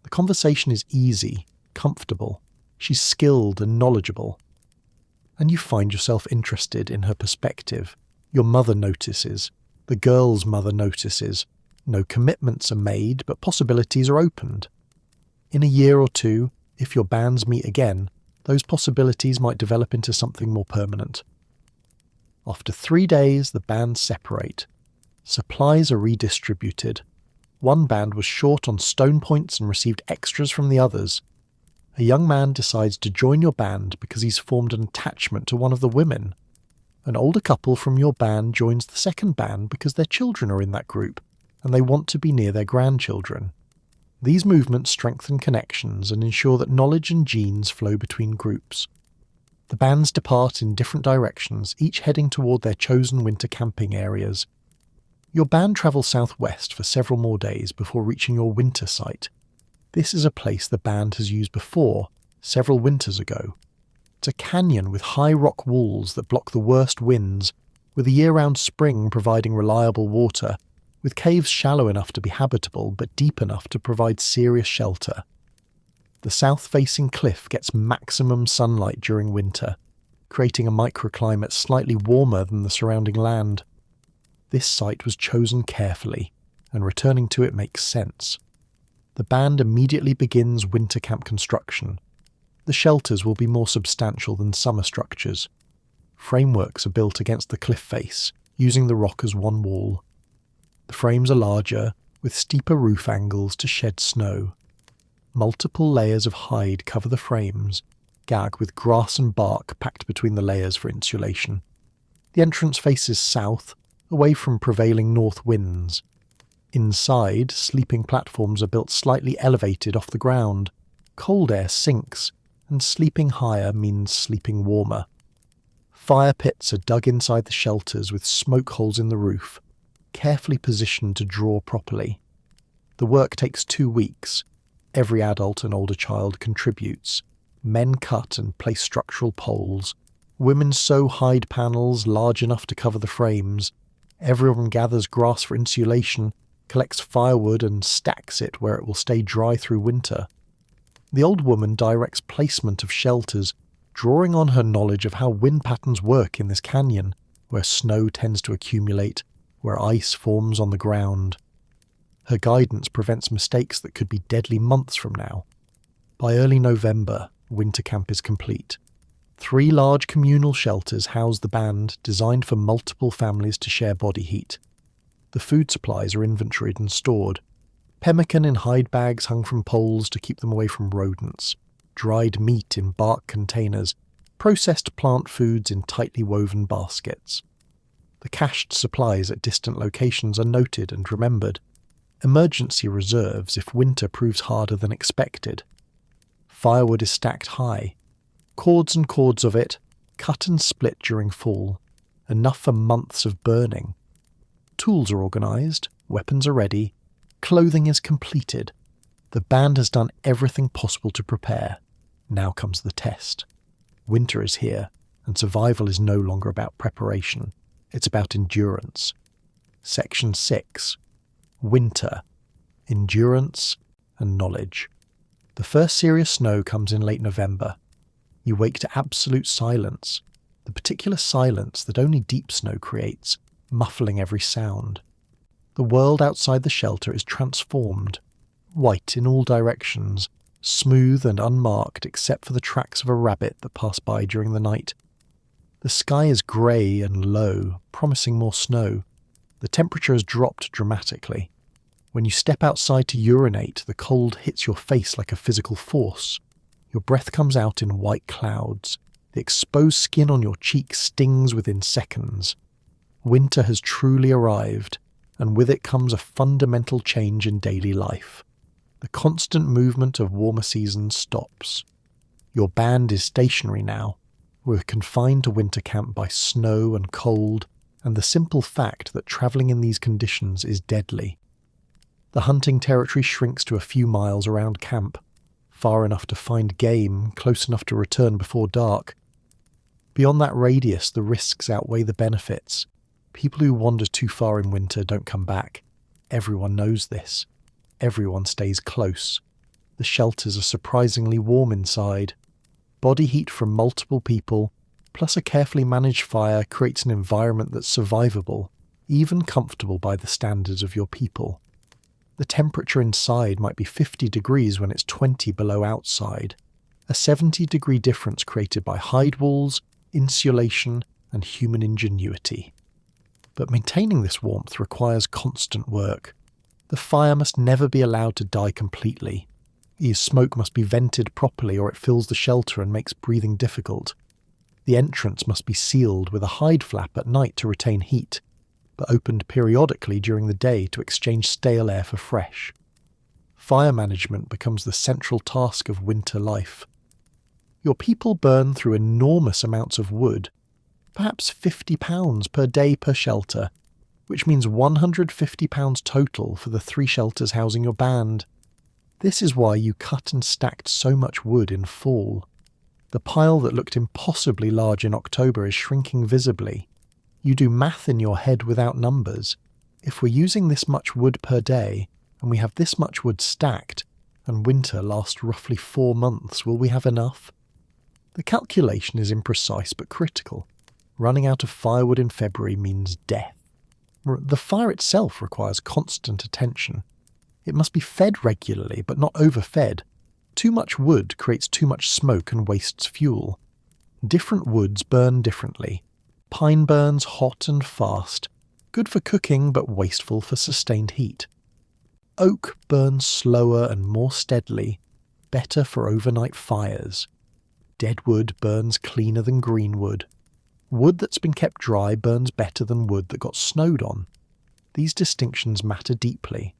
The conversation is easy, comfortable. She's skilled and knowledgeable. And you find yourself interested in her perspective. Your mother notices. The girl's mother notices. No commitments are made, but possibilities are opened. In a year or two, if your bands meet again, those possibilities might develop into something more permanent. After 3 days, the bands separate. Supplies are redistributed. One band was short on stone points and received extras from the others. A young man decides to join your band because he's formed an attachment to one of the women. An older couple from your band joins the second band because their children are in that group, and they want to be near their grandchildren. These movements strengthen connections and ensure that knowledge and genes flow between groups. The bands depart in different directions, each heading toward their chosen winter camping areas. Your band travels southwest for several more days before reaching your winter site. This is a place the band has used before, several winters ago. It's a canyon with high rock walls that block the worst winds, with a year-round spring providing reliable water, with caves shallow enough to be habitable but deep enough to provide serious shelter. The south-facing cliff gets maximum sunlight during winter, creating a microclimate slightly warmer than the surrounding land. This site was chosen carefully, and returning to it makes sense. The band immediately begins winter camp construction. The shelters will be more substantial than summer structures. Frameworks are built against the cliff face, using the rock as one wall. The frames are larger, with steeper roof angles to shed snow. Multiple layers of hide cover the frames, gagged with grass and bark packed between the layers for insulation. The entrance faces south, away from prevailing north winds. Inside, sleeping platforms are built slightly elevated off the ground. Cold air sinks, and sleeping higher means sleeping warmer. Fire pits are dug inside the shelters with smoke holes in the roof, carefully positioned to draw properly. The work takes 2 weeks. Every adult and older child contributes. Men cut and place structural poles. Women sew hide panels large enough to cover the frames. Everyone gathers grass for insulation, collects firewood and stacks it where it will stay dry through winter. The old woman directs placement of shelters drawing on her knowledge of how wind patterns work in this canyon, where snow tends to accumulate, where ice forms on the ground. Her guidance prevents mistakes that could be deadly months from now. By early November, winter camp is complete. 3 large communal shelters house the band, designed for multiple families to share body heat. The food supplies are inventoried and stored. Pemmican in hide bags hung from poles to keep them away from rodents. Dried meat in bark containers. Processed plant foods in tightly woven baskets. The cached supplies at distant locations are noted and remembered. Emergency reserves if winter proves harder than expected. Firewood is stacked high. Cords and cords of it, cut and split during fall, enough for months of burning. Tools are organised, weapons are ready, clothing is completed. The band has done everything possible to prepare. Now comes the test. Winter is here, and survival is no longer about preparation. It's about endurance. Section 6. Winter. Endurance and knowledge. The first serious snow comes in late November. You wake to absolute silence, the particular silence that only deep snow creates, muffling every sound. The world outside the shelter is transformed, white in all directions, smooth and unmarked except for the tracks of a rabbit that pass by during the night. The sky is grey and low, promising more snow. The temperature has dropped dramatically. When you step outside to urinate, the cold hits your face like a physical force. Your breath comes out in white clouds. The exposed skin on your cheek stings within seconds. Winter has truly arrived, and with it comes a fundamental change in daily life. The constant movement of warmer seasons stops. Your band is stationary now. We're confined to winter camp by snow and cold, and the simple fact that travelling in these conditions is deadly. The hunting territory shrinks to a few miles around camp, far enough to find game, close enough to return before dark. Beyond that radius, the risks outweigh the benefits. People who wander too far in winter don't come back. Everyone knows this. Everyone stays close. The shelters are surprisingly warm inside. Body heat from multiple people, plus a carefully managed fire, creates an environment that's survivable, even comfortable by the standards of your people. The temperature inside might be 50 degrees when it's 20 below outside, a 70-degree difference created by hide walls, insulation, and human ingenuity. But maintaining this warmth requires constant work. The fire must never be allowed to die completely. Smoke must be vented properly or it fills the shelter and makes breathing difficult. The entrance must be sealed with a hide flap at night to retain heat, but opened periodically during the day to exchange stale air for fresh. Fire management becomes the central task of winter life. Your people burn through enormous amounts of wood, perhaps 50 pounds per day per shelter, which means 150 pounds total for the 3 shelters housing your band. This is why you cut and stacked so much wood in fall. The pile that looked impossibly large in October is shrinking visibly. You do math in your head without numbers. If we're using this much wood per day, and we have this much wood stacked, and winter lasts roughly 4 months, will we have enough? The calculation is imprecise but critical. Running out of firewood in February means death. The fire itself requires constant attention. It must be fed regularly, but not overfed. Too much wood creates too much smoke and wastes fuel. Different woods burn differently. Pine burns hot and fast, good for cooking but wasteful for sustained heat. Oak burns slower and more steadily, better for overnight fires. Dead wood burns cleaner than green wood. Wood that's been kept dry burns better than wood that got snowed on. These distinctions matter deeply.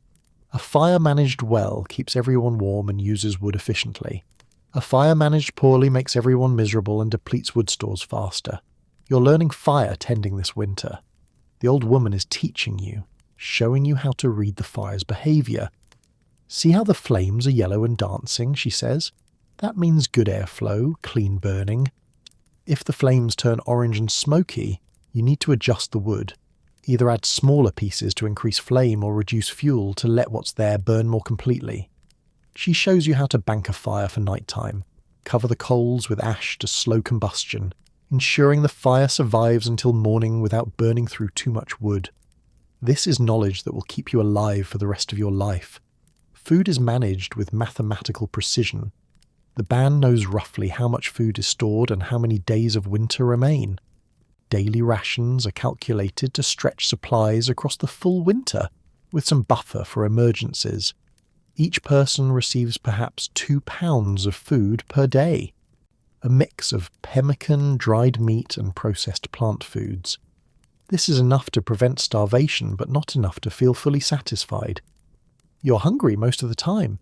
A fire managed well keeps everyone warm and uses wood efficiently. A fire managed poorly makes everyone miserable and depletes wood stores faster. You're learning fire tending this winter. The old woman is teaching you, showing you how to read the fire's behaviour. See how the flames are yellow and dancing, she says. That means good airflow, clean burning. If the flames turn orange and smoky, you need to adjust the wood. Either add smaller pieces to increase flame or reduce fuel to let what's there burn more completely. She shows you how to bank a fire for nighttime. Cover the coals with ash to slow combustion, ensuring the fire survives until morning without burning through too much wood. This is knowledge that will keep you alive for the rest of your life. Food is managed with mathematical precision. The band knows roughly how much food is stored and how many days of winter remain. Daily rations are calculated to stretch supplies across the full winter, with some buffer for emergencies. Each person receives perhaps 2 pounds of food per day, a mix of pemmican, dried meat and processed plant foods. This is enough to prevent starvation, but not enough to feel fully satisfied. You're hungry most of the time.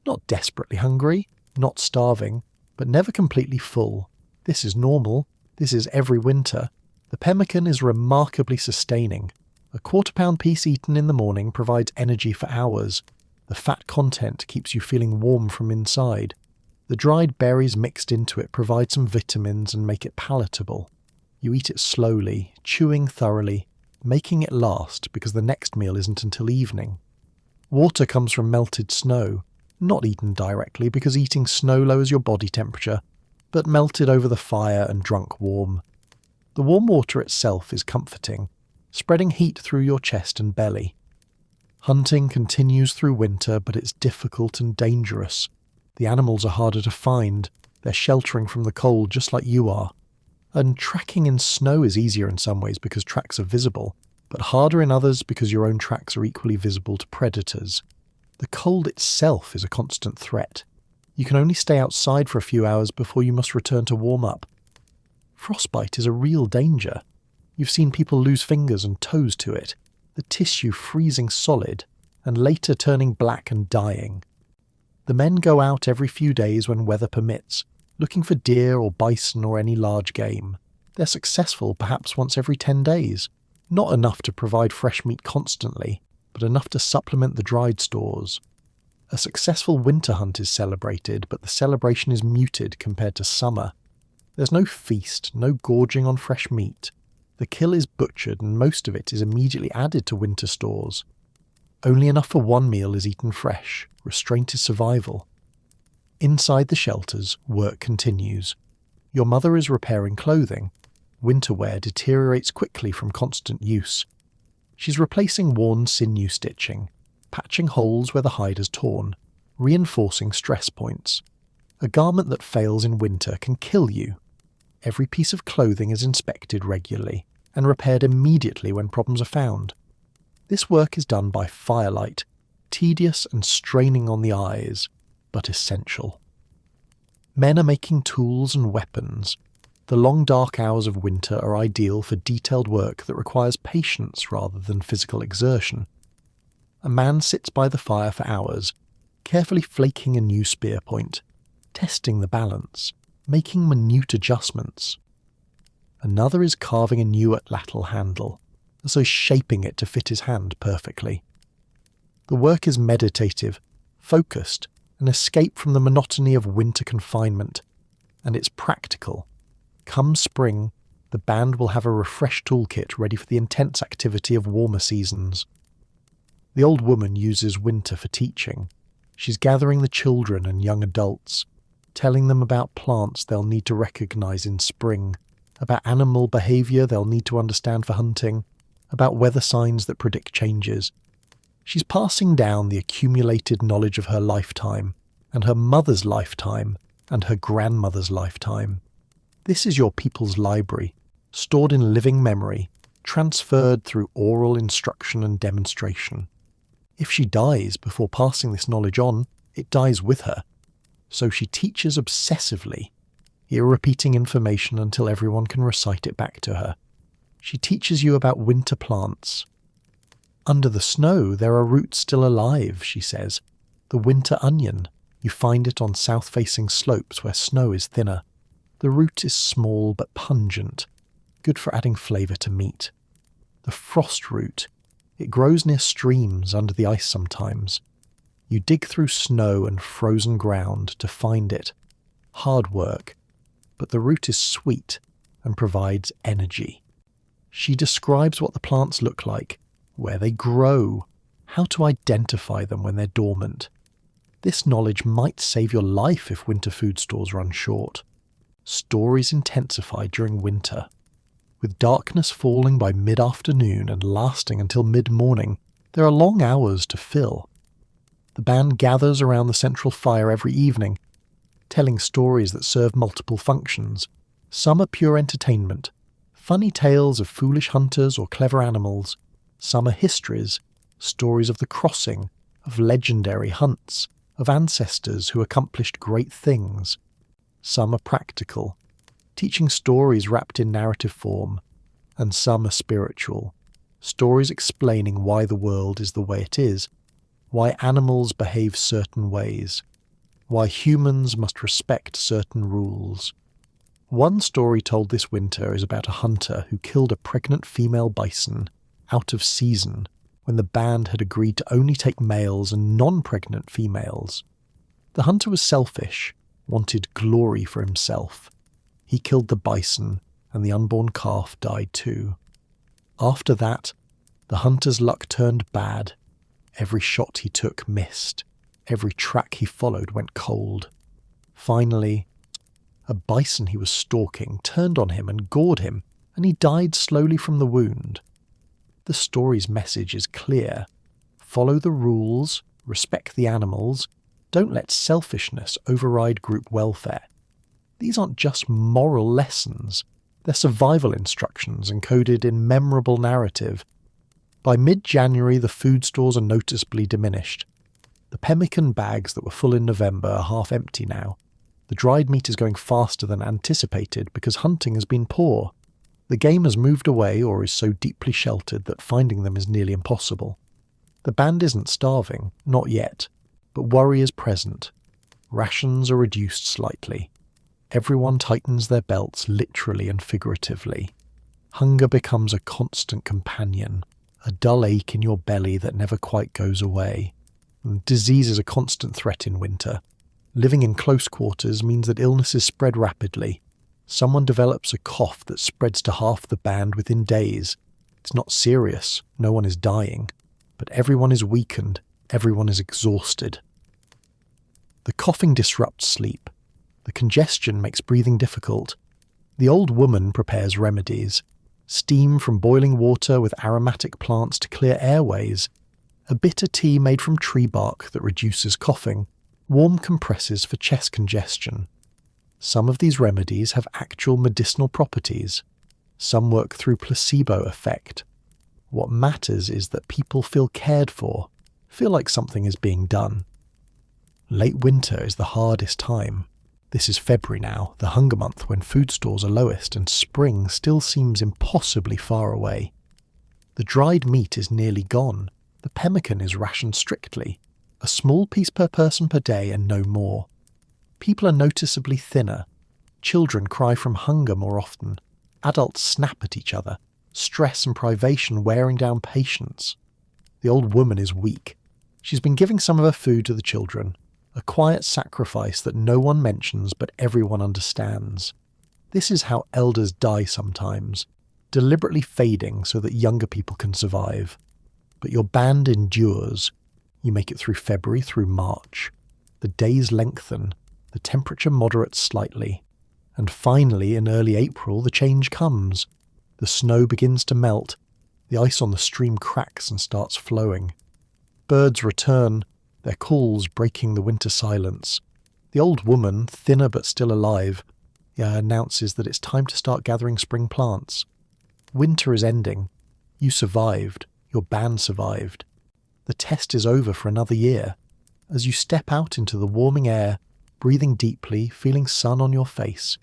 Not desperately hungry, not starving, but never completely full. This is normal. This is every winter. The pemmican is remarkably sustaining. A 1/4 pound piece eaten in the morning provides energy for hours. The fat content keeps you feeling warm from inside. The dried berries mixed into it provide some vitamins and make it palatable. You eat it slowly, chewing thoroughly, making it last because the next meal isn't until evening. Water comes from melted snow, not eaten directly because eating snow lowers your body temperature, but melted over the fire and drunk warm. The warm water itself is comforting, spreading heat through your chest and belly. Hunting continues through winter, but it's difficult and dangerous. The animals are harder to find. They're sheltering from the cold just like you are. And tracking in snow is easier in some ways because tracks are visible, but harder in others because your own tracks are equally visible to predators. The cold itself is a constant threat. You can only stay outside for a few hours before you must return to warm up. Frostbite is a real danger. You've seen people lose fingers and toes to it, the tissue freezing solid, and later turning black and dying. The men go out every few days when weather permits, looking for deer or bison or any large game. They're successful perhaps once every 10 days, not enough to provide fresh meat constantly, but enough to supplement the dried stores. A successful winter hunt is celebrated, but the celebration is muted compared to summer. There's no feast, no gorging on fresh meat. The kill is butchered and most of it is immediately added to winter stores. Only enough for one meal is eaten fresh. Restraint is survival. Inside the shelters, work continues. Your mother is repairing clothing. Winter wear deteriorates quickly from constant use. She's replacing worn sinew stitching, patching holes where the hide has torn, reinforcing stress points. A garment that fails in winter can kill you. Every piece of clothing is inspected regularly and repaired immediately when problems are found. This work is done by firelight, tedious and straining on the eyes, but essential. Men are making tools and weapons. The long dark hours of winter are ideal for detailed work that requires patience rather than physical exertion. A man sits by the fire for hours, carefully flaking a new spear point, testing the balance, making minute adjustments. Another is carving a new atlatl handle, as though shaping it to fit his hand perfectly. The work is meditative, focused, an escape from the monotony of winter confinement, and it's practical. Come spring, the band will have a refreshed toolkit ready for the intense activity of warmer seasons. The old woman uses winter for teaching. She's gathering the children and young adults, telling them about plants they'll need to recognize in spring, about animal behavior they'll need to understand for hunting, about weather signs that predict changes. She's passing down the accumulated knowledge of her lifetime, and her mother's lifetime, and her grandmother's lifetime. This is your people's library, stored in living memory, transferred through oral instruction and demonstration. If she dies before passing this knowledge on, it dies with her. So she teaches obsessively, repeating information until everyone can recite it back to her. She teaches you about winter plants. Under the snow there are roots still alive, she says. The winter onion. You find it on south-facing slopes where snow is thinner. The root is small but pungent, good for adding flavour to meat. The frost root. It grows near streams under the ice sometimes. You dig through snow and frozen ground to find it. Hard work, but the root is sweet and provides energy. She describes what the plants look like, where they grow, how to identify them when they're dormant. This knowledge might save your life if winter food stores run short. Stories intensify during winter. With darkness falling by mid-afternoon and lasting until mid-morning, there are long hours to fill. The band gathers around the central fire every evening, telling stories that serve multiple functions. Some are pure entertainment, funny tales of foolish hunters or clever animals. Some are histories, stories of the crossing, of legendary hunts, of ancestors who accomplished great things. Some are practical, teaching stories wrapped in narrative form, and some are spiritual, stories explaining why the world is the way it is, why animals behave certain ways, why humans must respect certain rules. One story told this winter is about a hunter who killed a pregnant female bison out of season when the band had agreed to only take males and non-pregnant females. The hunter was selfish, wanted glory for himself. He killed the bison, and the unborn calf died too. After that, the hunter's luck turned bad. Every shot he took missed. Every track he followed went cold. Finally, a bison he was stalking turned on him and gored him, and he died slowly from the wound. The story's message is clear. Follow the rules, respect the animals, don't let selfishness override group welfare. These aren't just moral lessons, they're survival instructions encoded in memorable narrative. By mid-January, the food stores are noticeably diminished. The pemmican bags that were full in November are half empty now. The dried meat is going faster than anticipated because hunting has been poor. The game has moved away or is so deeply sheltered that finding them is nearly impossible. The band isn't starving, not yet, but worry is present. Rations are reduced slightly. Everyone tightens their belts literally and figuratively. Hunger becomes a constant companion, a dull ache in your belly that never quite goes away. And disease is a constant threat in winter. Living in close quarters means that illnesses spread rapidly. Someone develops a cough that spreads to half the band within days. It's not serious, no one is dying, but everyone is weakened, everyone is exhausted. The coughing disrupts sleep. The congestion makes breathing difficult. The old woman prepares remedies. Steam from boiling water with aromatic plants to clear airways. A bitter tea made from tree bark that reduces coughing. Warm compresses for chest congestion. Some of these remedies have actual medicinal properties. Some work through placebo effect. What matters is that people feel cared for, feel like something is being done. Late winter is the hardest time. This is February now, the hunger month when food stores are lowest, and spring still seems impossibly far away. The dried meat is nearly gone. The pemmican is rationed strictly. A small piece per person per day and no more. People are noticeably thinner. Children cry from hunger more often. Adults snap at each other. Stress and privation wearing down patience. The old woman is weak. She's been giving some of her food to the children. A quiet sacrifice that no one mentions but everyone understands. This is how elders die sometimes, deliberately fading so that younger people can survive. But your band endures. You make it through February, through March. The days lengthen. The temperature moderates slightly. And finally, in early April, the change comes. The snow begins to melt. The ice on the stream cracks and starts flowing. Birds return, their calls breaking the winter silence. The old woman, thinner but still alive, announces that it's time to start gathering spring plants. Winter is ending. You survived. Your band survived. The test is over for another year. As you step out into the warming air, breathing deeply, feeling sun on your face,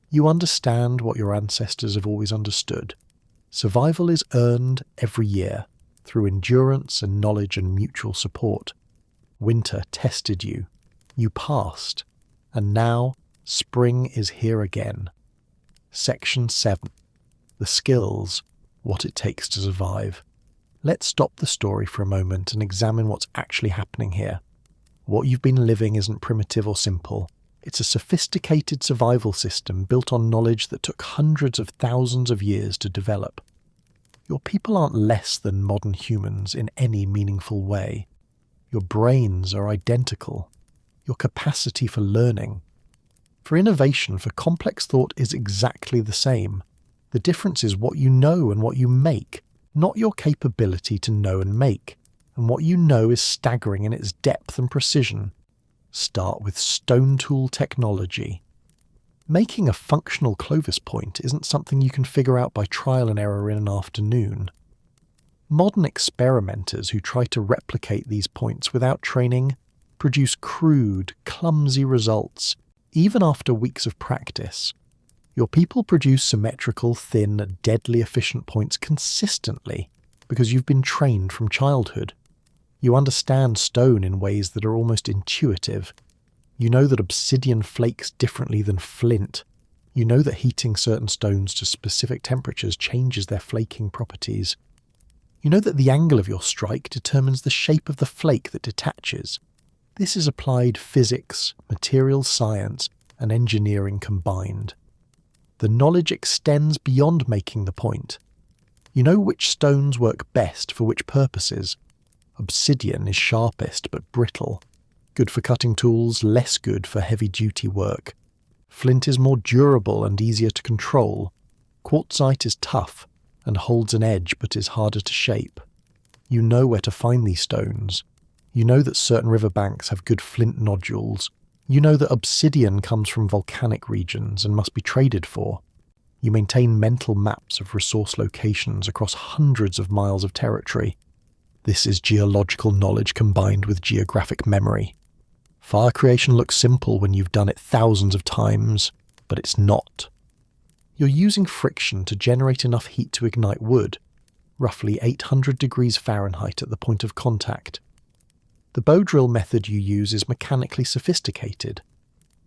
you understand what your ancestors have always understood. Survival is earned every year, through endurance and knowledge and mutual support. Winter tested you. You passed. And now, spring is here again. Section 7. The skills, what it takes to survive. Let's stop the story for a moment and examine what's actually happening here. What you've been living isn't primitive or simple. It's a sophisticated survival system built on knowledge that took hundreds of thousands of years to develop. Your people aren't less than modern humans in any meaningful way. Your brains are identical. your capacity for learning. For innovation, for complex thought is exactly the same. The difference is what you know and what you make, not your capability to know and make. And what you know is staggering in its depth and precision. Start with stone tool technology. Making a functional Clovis point isn't something you can figure out by trial and error in an afternoon. Modern experimenters who try to replicate these points without training produce crude, clumsy results, even after weeks of practice. Your people produce symmetrical, thin, deadly efficient points consistently because you've been trained from childhood. You understand stone in ways that are almost intuitive. You know that obsidian flakes differently than flint. You know that heating certain stones to specific temperatures changes their flaking properties. You know that the angle of your strike determines the shape of the flake that detaches. This is applied physics, material science, and engineering combined. The knowledge extends beyond making the point. You know which stones work best for which purposes. Obsidian is sharpest but brittle, good for cutting tools, less good for heavy-duty work. Flint is more durable and easier to control. Quartzite is tough and holds an edge but is harder to shape. You know where to find these stones. You know that certain riverbanks have good flint nodules. You know that obsidian comes from volcanic regions and must be traded for. You maintain mental maps of resource locations across hundreds of miles of territory. This is geological knowledge combined with geographic memory. Fire creation looks simple when you've done it thousands of times, but it's not. You're using friction to generate enough heat to ignite wood, roughly 800 degrees Fahrenheit at the point of contact. The bow drill method you use is mechanically sophisticated.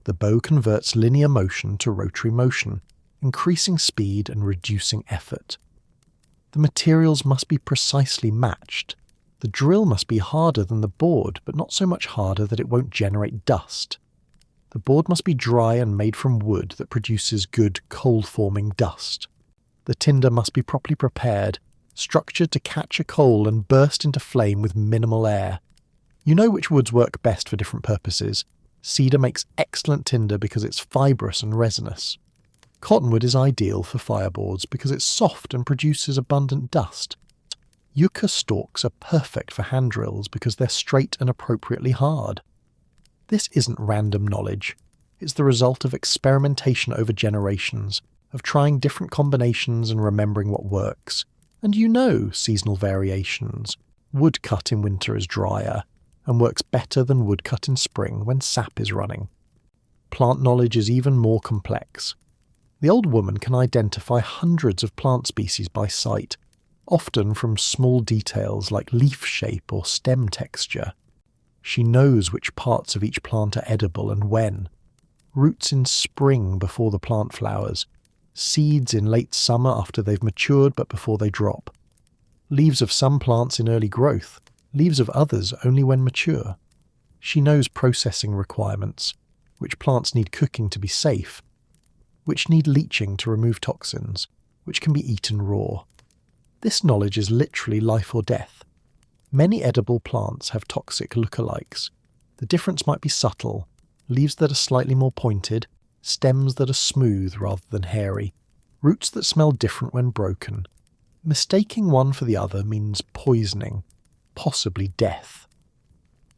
The bow converts linear motion to rotary motion, increasing speed and reducing effort. The materials must be precisely matched. The drill must be harder than the board, but not so much harder that it won't generate dust. The board must be dry and made from wood that produces good coal-forming dust. The tinder must be properly prepared, structured to catch a coal and burst into flame with minimal air. You know which woods work best for different purposes. Cedar makes excellent tinder because it's fibrous and resinous. Cottonwood is ideal for fireboards because it's soft and produces abundant dust. Yucca stalks are perfect for hand drills because they're straight and appropriately hard. This isn't random knowledge. It's the result of experimentation over generations, of trying different combinations and remembering what works. And you know seasonal variations. Wood cut in winter is drier and works better than wood cut in spring when sap is running. Plant knowledge is even more complex. The old woman can identify hundreds of plant species by sight, often from small details like leaf shape or stem texture. She knows which parts of each plant are edible and when. Roots in spring before the plant flowers. Seeds in late summer after they've matured but before they drop. Leaves of some plants in early growth. Leaves of others only when mature. She knows processing requirements, which plants need cooking to be safe, which need leaching to remove toxins, which can be eaten raw. This knowledge is literally life or death. Many edible plants have toxic lookalikes. The difference might be subtle, leaves that are slightly more pointed, stems that are smooth rather than hairy, roots that smell different when broken. Mistaking one for the other means poisoning, possibly death.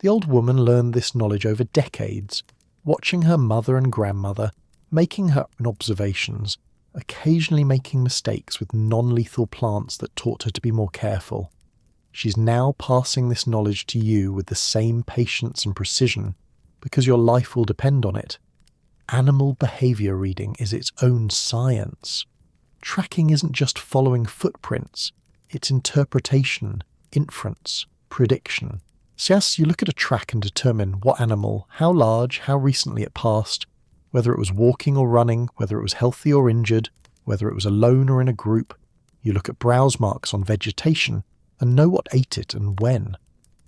The old woman learned this knowledge over decades, watching her mother and grandmother, making her own observations, occasionally making mistakes with non-lethal plants that taught her to be more careful. She's now passing this knowledge to you with the same patience and precision, because your life will depend on it. Animal behavior reading is its own science. Tracking isn't just following footprints, it's interpretation, inference, prediction. So yes, you look at a track and determine what animal, how large, how recently it passed, whether it was walking or running, whether it was healthy or injured, whether it was alone or in a group. You look at browse marks on vegetation and know what ate it and when.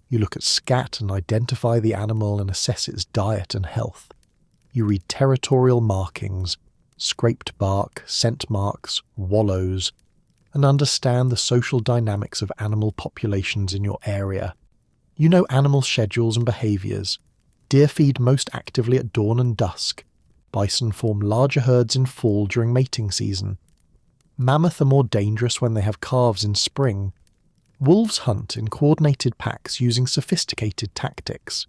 You look at scat and identify the animal and assess its diet and health. You read territorial markings, scraped bark, scent marks, wallows, and understand the social dynamics of animal populations in your area. You know animal schedules and behaviours. Deer feed most actively at dawn and dusk. Bison form larger herds in fall during mating season. Mammoth are more dangerous when they have calves in spring. Wolves hunt in coordinated packs using sophisticated tactics.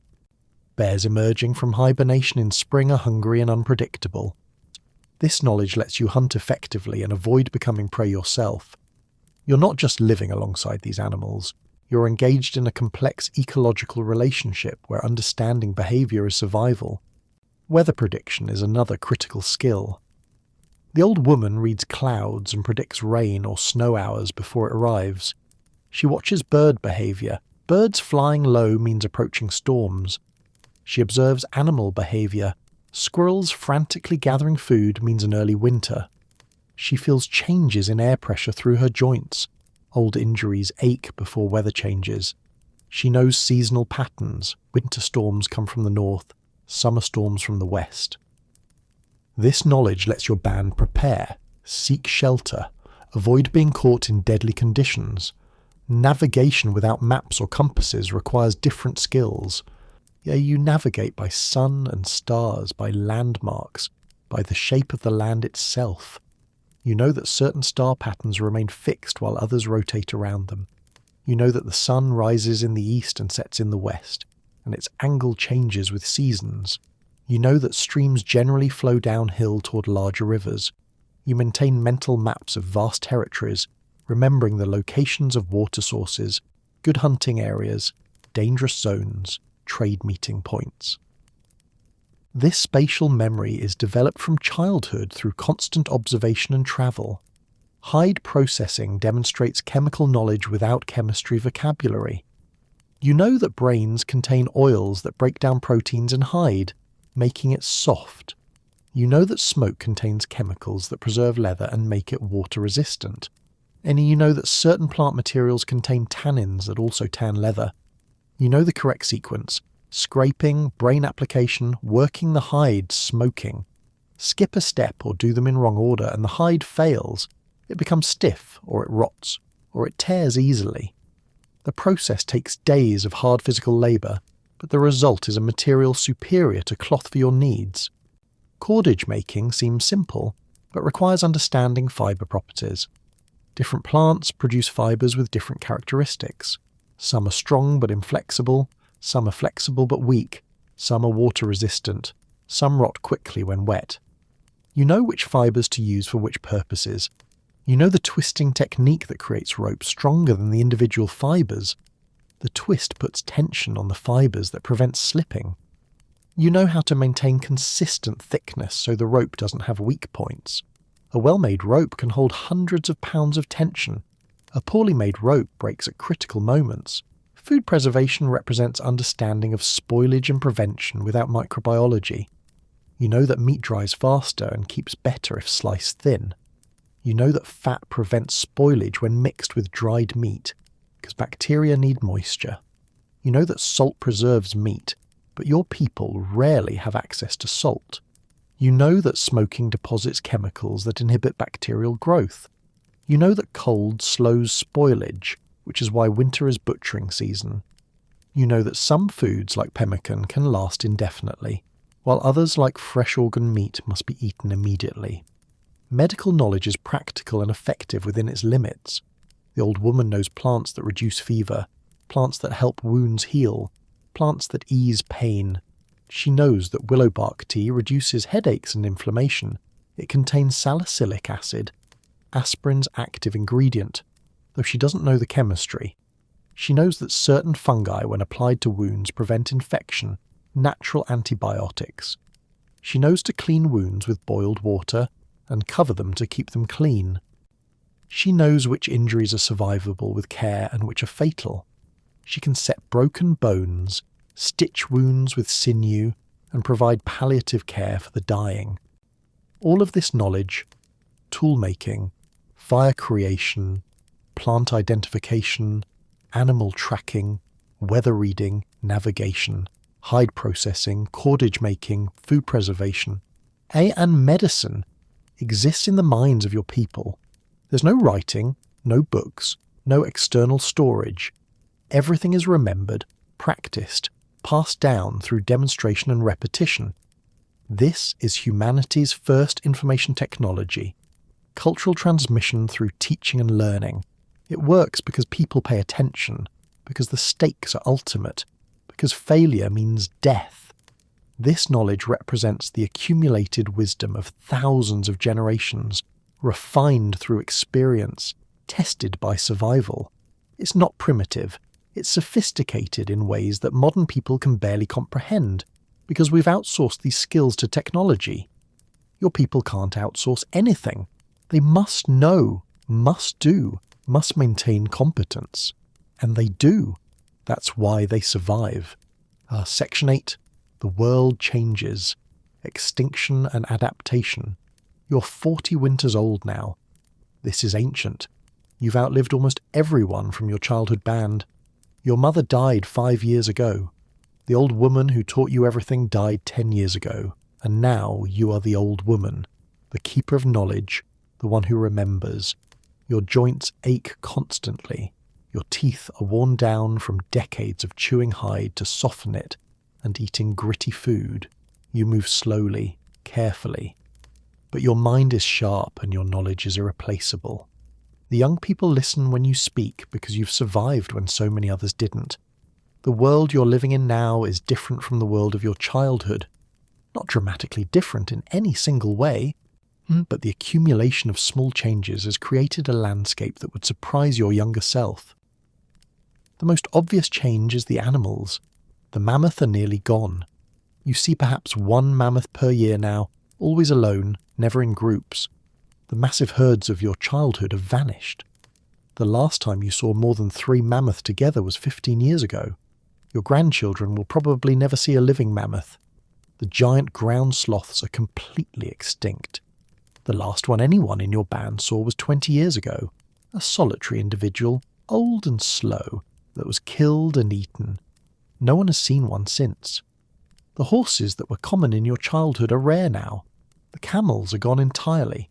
Bears emerging from hibernation in spring are hungry and unpredictable. This knowledge lets you hunt effectively and avoid becoming prey yourself. You're not just living alongside these animals, you're engaged in a complex ecological relationship where understanding behaviour is survival. Weather prediction is another critical skill. The old woman reads clouds and predicts rain or snow hours before it arrives. She watches bird behaviour. Birds flying low means approaching storms. She observes animal behaviour. Squirrels frantically gathering food means an early winter. She feels changes in air pressure through her joints. Old injuries ache before weather changes. She knows seasonal patterns. Winter storms come from the north, summer storms from the west. This knowledge lets your band prepare, seek shelter, avoid being caught in deadly conditions. Navigation without maps or compasses requires different skills. Yeah, you navigate by sun and stars, by landmarks, by the shape of the land itself. You know that certain star patterns remain fixed while others rotate around them. You know that the sun rises in the east and sets in the west, and its angle changes with seasons. You know that streams generally flow downhill toward larger rivers. You maintain mental maps of vast territories, remembering the locations of water sources, good hunting areas, dangerous zones, trade meeting points. This spatial memory is developed from childhood through constant observation and travel. Hide processing demonstrates chemical knowledge without chemistry vocabulary. You know that brains contain oils that break down proteins in hide, making it soft. You know that smoke contains chemicals that preserve leather and make it water resistant. And you know that certain plant materials contain tannins that also tan leather. You know the correct sequence: scraping, brain application, working the hide, smoking. Skip a step or do them in wrong order and the hide fails. It becomes stiff, or it rots, or it tears easily. The process takes days of hard physical labour, but the result is a material superior to cloth for your needs. Cordage making seems simple, but requires understanding fibre properties. Different plants produce fibres with different characteristics. Some are strong but inflexible, some are flexible but weak, some are water resistant, some rot quickly when wet. You know which fibres to use for which purposes. You know the twisting technique that creates rope stronger than the individual fibres. The twist puts tension on the fibres that prevents slipping. You know how to maintain consistent thickness so the rope doesn't have weak points. A well-made rope can hold hundreds of pounds of tension. A poorly made rope breaks at critical moments. Food preservation represents understanding of spoilage and prevention without microbiology. You know that meat dries faster and keeps better if sliced thin. You know that fat prevents spoilage when mixed with dried meat, because bacteria need moisture. You know that salt preserves meat, but your people rarely have access to salt. You know that smoking deposits chemicals that inhibit bacterial growth. You know that cold slows spoilage, which is why winter is butchering season. You know that some foods like pemmican can last indefinitely, while others like fresh organ meat must be eaten immediately. Medical knowledge is practical and effective within its limits. The old woman knows plants that reduce fever, plants that help wounds heal, plants that ease pain. She knows that willow bark tea reduces headaches and inflammation. It contains salicylic acid, aspirin's active ingredient, though she doesn't know the chemistry. She knows that certain fungi, when applied to wounds, prevent infection, natural antibiotics. She knows to clean wounds with boiled water and cover them to keep them clean. She knows which injuries are survivable with care and which are fatal. She can set broken bones, stitch wounds with sinew, and provide palliative care for the dying. All of this knowledge, tool-making, fire creation, plant identification, animal tracking, weather reading, navigation, hide processing, cordage making, food preservation, and medicine exists in the minds of your people. There's no writing, no books, no external storage. Everything is remembered, practiced, passed down through demonstration and repetition. This is humanity's first information technology. Cultural transmission through teaching and learning. It works because people pay attention, because the stakes are ultimate, because failure means death. This knowledge represents the accumulated wisdom of thousands of generations, refined through experience, tested by survival. It's not primitive, it's sophisticated in ways that modern people can barely comprehend, because we've outsourced these skills to technology. Your people can't outsource anything. They must know, must do, must maintain competence. And they do. That's why they survive. Section 8. The world changes. Extinction and adaptation. You're 40 winters old now. This is ancient. You've outlived almost everyone from your childhood band. Your mother died 5 years ago. The old woman who taught you everything died 10 years ago. And now you are the old woman, the keeper of knowledge, the one who remembers. Your joints ache constantly. Your teeth are worn down from decades of chewing hide to soften it and eating gritty food. You move slowly, carefully. But your mind is sharp and your knowledge is irreplaceable. The young people listen when you speak because you've survived when so many others didn't. The world you're living in now is different from the world of your childhood. Not dramatically different in any single way, but the accumulation of small changes has created a landscape that would surprise your younger self. The most obvious change is the animals. The mammoth are nearly gone. You see perhaps one mammoth per year now, always alone, never in groups. The massive herds of your childhood have vanished. The last time you saw more than 3 mammoths together was 15 years ago. Your grandchildren will probably never see a living mammoth. The giant ground sloths are completely extinct. The last one anyone in your band saw was 20 years ago, a solitary individual, old and slow, that was killed and eaten. No one has seen one since. The horses that were common in your childhood are rare now. The camels are gone entirely.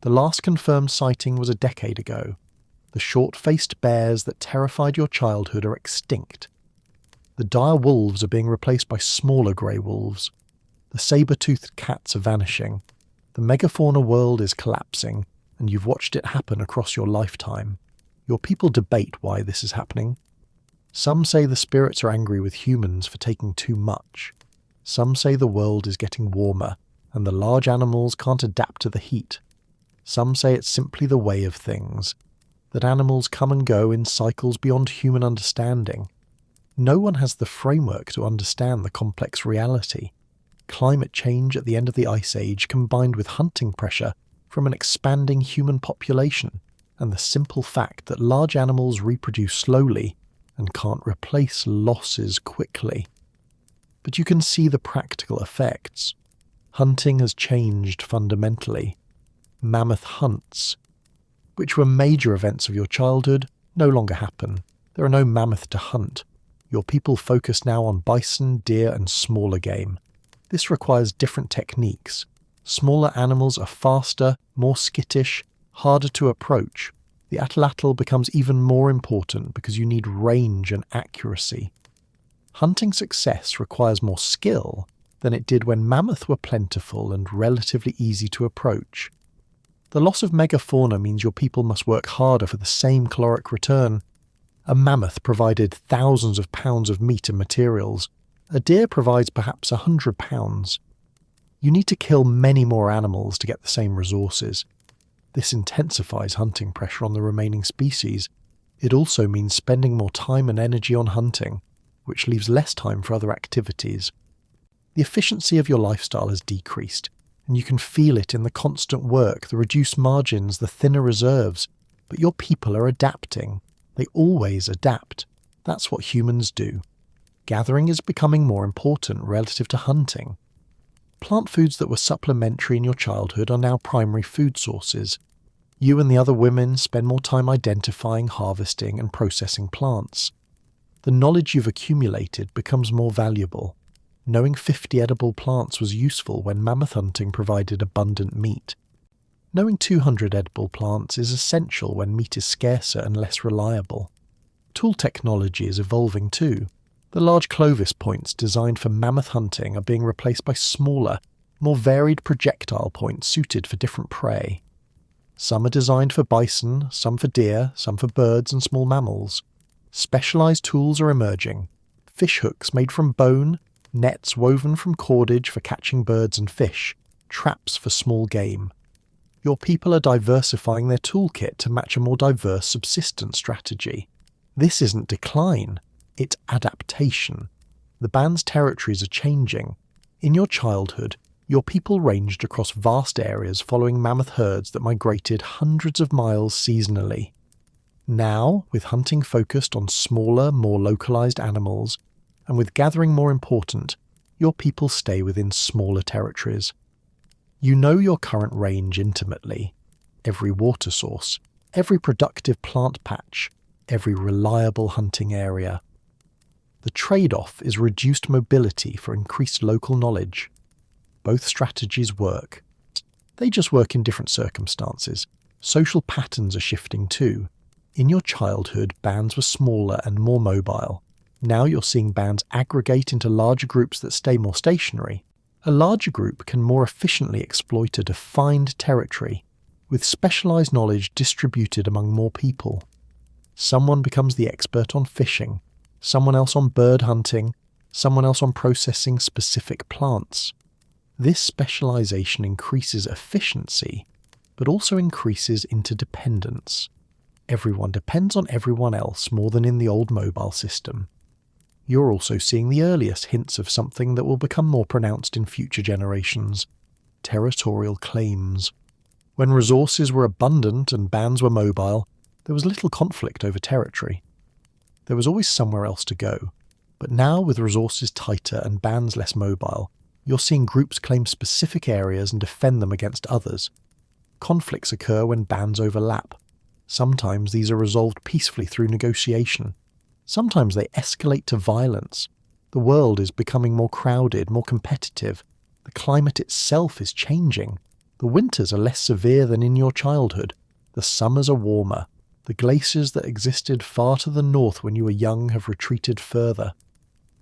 The last confirmed sighting was a decade ago. The short-faced bears that terrified your childhood are extinct. The dire wolves are being replaced by smaller grey wolves. The saber-toothed cats are vanishing. The megafauna world is collapsing, and you've watched it happen across your lifetime. Your people debate why this is happening. Some say the spirits are angry with humans for taking too much. Some say the world is getting warmer, and the large animals can't adapt to the heat. Some say it's simply the way of things, that animals come and go in cycles beyond human understanding. No one has the framework to understand the complex reality. Climate change at the end of the Ice Age combined with hunting pressure from an expanding human population, and the simple fact that large animals reproduce slowly and can't replace losses quickly. But you can see the practical effects. Hunting has changed fundamentally. Mammoth hunts, which were major events of your childhood, no longer happen. There are no mammoth to hunt. Your people focus now on bison, deer, and smaller game. This requires different techniques. Smaller animals are faster, more skittish, harder to approach. The atlatl becomes even more important because you need range and accuracy. Hunting success requires more skill than it did when mammoths were plentiful and relatively easy to approach. The loss of megafauna means your people must work harder for the same caloric return. A mammoth provided thousands of pounds of meat and materials. A deer provides perhaps 100 pounds. You need to kill many more animals to get the same resources. This intensifies hunting pressure on the remaining species. It also means spending more time and energy on hunting, which leaves less time for other activities. The efficiency of your lifestyle has decreased, and you can feel it in the constant work, the reduced margins, the thinner reserves. But your people are adapting. They always adapt. That's what humans do. Gathering is becoming more important relative to hunting. Plant foods that were supplementary in your childhood are now primary food sources. You and the other women spend more time identifying, harvesting, and processing plants. The knowledge you've accumulated becomes more valuable. Knowing 50 edible plants was useful when mammoth hunting provided abundant meat. Knowing 200 edible plants is essential when meat is scarcer and less reliable. Tool technology is evolving too. The large Clovis points designed for mammoth hunting are being replaced by smaller, more varied projectile points suited for different prey. Some are designed for bison, some for deer, some for birds and small mammals. Specialized tools are emerging. Fish hooks made from bone, nets woven from cordage for catching birds and fish, traps for small game. Your people are diversifying their toolkit to match a more diverse subsistence strategy. This isn't decline, it's adaptation. The band's territories are changing. In your childhood, your people ranged across vast areas following mammoth herds that migrated hundreds of miles seasonally. Now, with hunting focused on smaller, more localized animals, and with gathering more important, your people stay within smaller territories. You know your current range intimately. Every water source, every productive plant patch, every reliable hunting area. The trade-off is reduced mobility for increased local knowledge. Both strategies work. They just work in different circumstances. Social patterns are shifting too. In your childhood, bands were smaller and more mobile. Now you're seeing bands aggregate into larger groups that stay more stationary. A larger group can more efficiently exploit a defined territory, with specialized knowledge distributed among more people. Someone becomes the expert on fishing, someone else on bird hunting, someone else on processing specific plants. This specialization increases efficiency, but also increases interdependence. Everyone depends on everyone else more than in the old mobile system. You're also seeing the earliest hints of something that will become more pronounced in future generations: territorial claims. When resources were abundant and bands were mobile, there was little conflict over territory. There was always somewhere else to go. But now, with resources tighter and bands less mobile, you're seeing groups claim specific areas and defend them against others. Conflicts occur when bands overlap. Sometimes these are resolved peacefully through negotiation. Sometimes they escalate to violence. The world is becoming more crowded, more competitive. The climate itself is changing. The winters are less severe than in your childhood. The summers are warmer. The glaciers that existed far to the north when you were young have retreated further.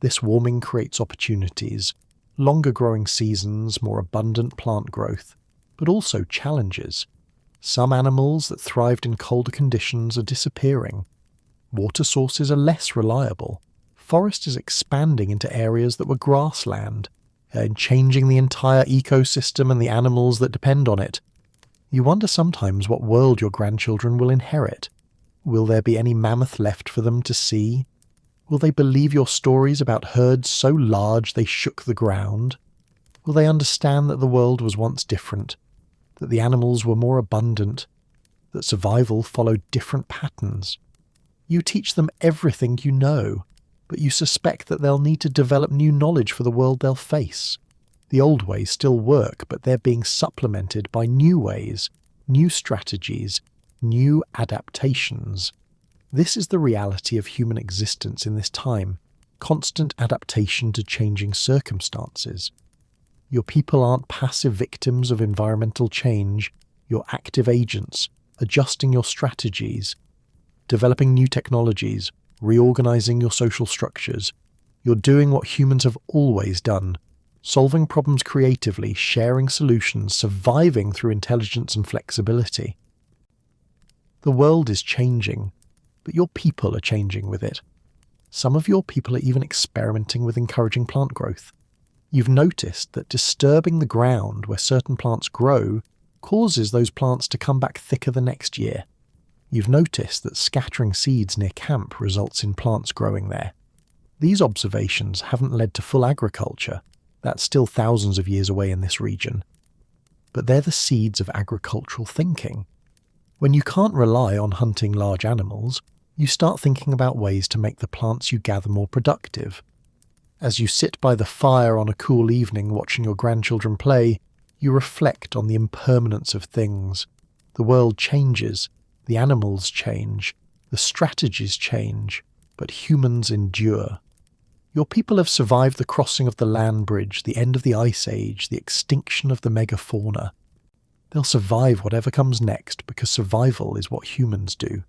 This warming creates opportunities, longer growing seasons, more abundant plant growth, but also challenges. Some animals that thrived in colder conditions are disappearing. Water sources are less reliable. Forest is expanding into areas that were grassland, and changing the entire ecosystem and the animals that depend on it. You wonder sometimes what world your grandchildren will inherit. Will there be any mammoth left for them to see? Will they believe your stories about herds so large they shook the ground? Will they understand that the world was once different, that the animals were more abundant, that survival followed different patterns? You teach them everything you know, but you suspect that they'll need to develop new knowledge for the world they'll face. The old ways still work, but they're being supplemented by new ways, new strategies, new adaptations. This is the reality of human existence in this time, constant adaptation to changing circumstances. Your people aren't passive victims of environmental change, you're active agents, adjusting your strategies, developing new technologies, reorganizing your social structures. You're doing what humans have always done, solving problems creatively, sharing solutions, surviving through intelligence and flexibility. The world is changing, but your people are changing with it. Some of your people are even experimenting with encouraging plant growth. You've noticed that disturbing the ground where certain plants grow causes those plants to come back thicker the next year. You've noticed that scattering seeds near camp results in plants growing there. These observations haven't led to full agriculture. That's still thousands of years away in this region. But they're the seeds of agricultural thinking. When you can't rely on hunting large animals, you start thinking about ways to make the plants you gather more productive. As you sit by the fire on a cool evening watching your grandchildren play, you reflect on the impermanence of things. The world changes. The animals change, the strategies change, but humans endure. Your people have survived the crossing of the land bridge, the end of the ice age, the extinction of the megafauna. They'll survive whatever comes next because survival is what humans do.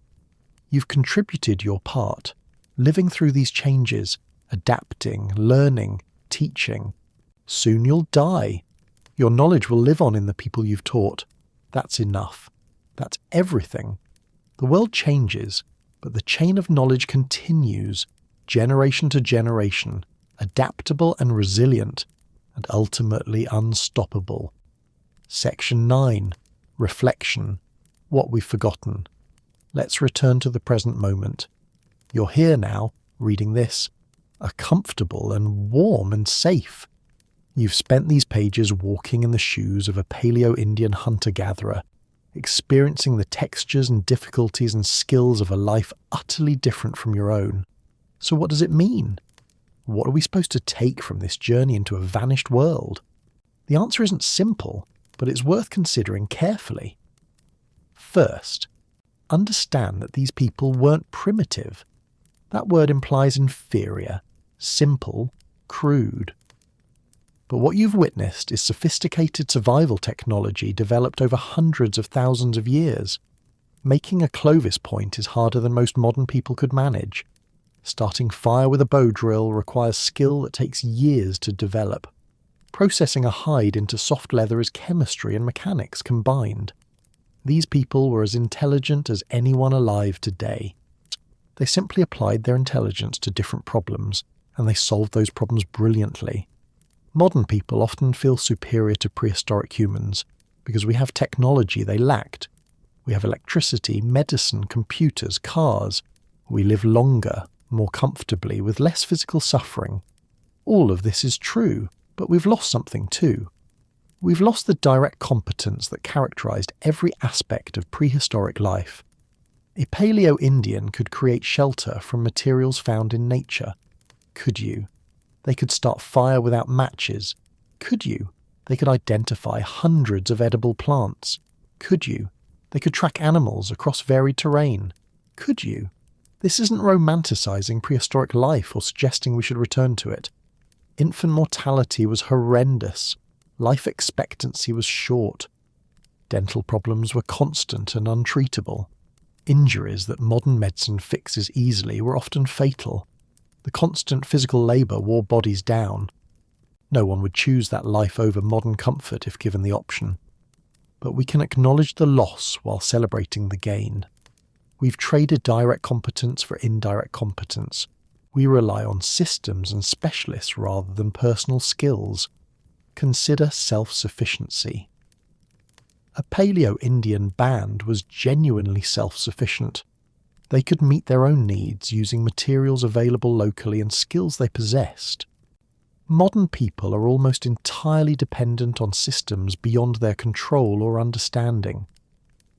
You've contributed your part, living through these changes, adapting, learning, teaching. Soon you'll die. Your knowledge will live on in the people you've taught. That's enough. That's everything. The world changes, but the chain of knowledge continues, generation to generation, adaptable and resilient, and ultimately unstoppable. Section 9. Reflection. What we've forgotten. Let's return to the present moment. You're here now, reading this, are comfortable and warm and safe. You've spent these pages walking in the shoes of a Paleo-Indian hunter-gatherer, experiencing the textures and difficulties and skills of a life utterly different from your own. So what does it mean? What are we supposed to take from this journey into a vanished world? The answer isn't simple, but it's worth considering carefully. First, understand that these people weren't primitive. That word implies inferior, simple, crude. But what you've witnessed is sophisticated survival technology developed over hundreds of thousands of years. Making a Clovis point is harder than most modern people could manage. Starting fire with a bow drill requires skill that takes years to develop. Processing a hide into soft leather is chemistry and mechanics combined. These people were as intelligent as anyone alive today. They simply applied their intelligence to different problems, and they solved those problems brilliantly. Modern people often feel superior to prehistoric humans because we have technology they lacked. We have electricity, medicine, computers, cars. We live longer, more comfortably, with less physical suffering. All of this is true, but we've lost something too. We've lost the direct competence that characterized every aspect of prehistoric life. A Paleo-Indian could create shelter from materials found in nature. Could you? They could start fire without matches. Could you? They could identify hundreds of edible plants. Could you? They could track animals across varied terrain. Could you? This isn't romanticizing prehistoric life or suggesting we should return to it. Infant mortality was horrendous. Life expectancy was short. Dental problems were constant and untreatable. Injuries that modern medicine fixes easily were often fatal. The constant physical labour wore bodies down. No one would choose that life over modern comfort if given the option. But we can acknowledge the loss while celebrating the gain. We've traded direct competence for indirect competence. We rely on systems and specialists rather than personal skills. Consider self-sufficiency. A Paleo-Indian band was genuinely self-sufficient. They could meet their own needs using materials available locally and skills they possessed. Modern people are almost entirely dependent on systems beyond their control or understanding.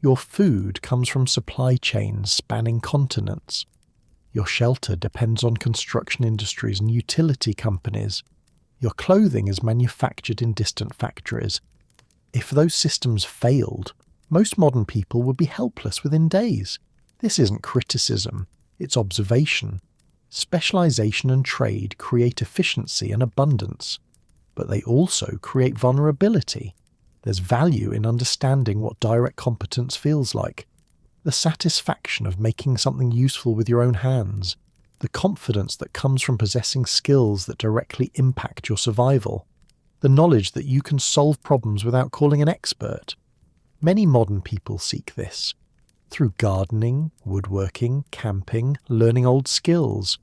Your food comes from supply chains spanning continents. Your shelter depends on construction industries and utility companies. Your clothing is manufactured in distant factories. If those systems failed, most modern people would be helpless within days. This isn't criticism, it's observation. Specialization and trade create efficiency and abundance, but they also create vulnerability. There's value in understanding what direct competence feels like. The satisfaction of making something useful with your own hands. The confidence that comes from possessing skills that directly impact your survival. The knowledge that you can solve problems without calling an expert. Many modern people seek this. Through gardening, woodworking, camping, learning old skills.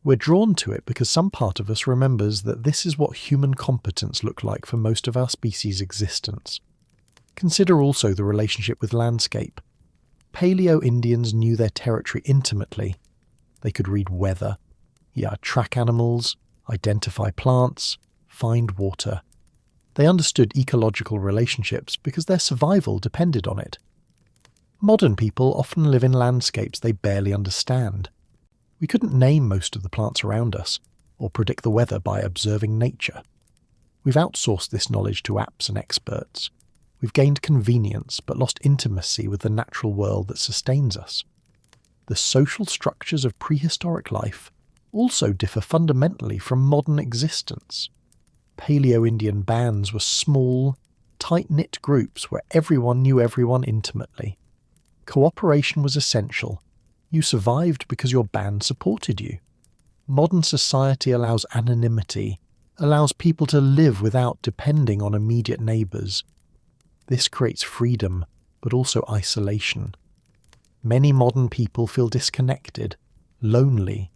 We're drawn to it because some part of us remembers that this is what human competence looked like for most of our species' existence. Consider also the relationship with landscape. Paleo-Indians knew their territory intimately. They could read weather, track animals, identify plants, find water. They understood ecological relationships because their survival depended on it. Modern people often live in landscapes they barely understand. We couldn't name most of the plants around us, or predict the weather by observing nature. We've outsourced this knowledge to apps and experts. We've gained convenience but lost intimacy with the natural world that sustains us. The social structures of prehistoric life also differ fundamentally from modern existence. Paleo-Indian bands were small, tight-knit groups where everyone knew everyone intimately. Cooperation was essential. You survived because your band supported you. Modern society allows anonymity, allows people to live without depending on immediate neighbours. This creates freedom, but also isolation. Many modern people feel disconnected, lonely,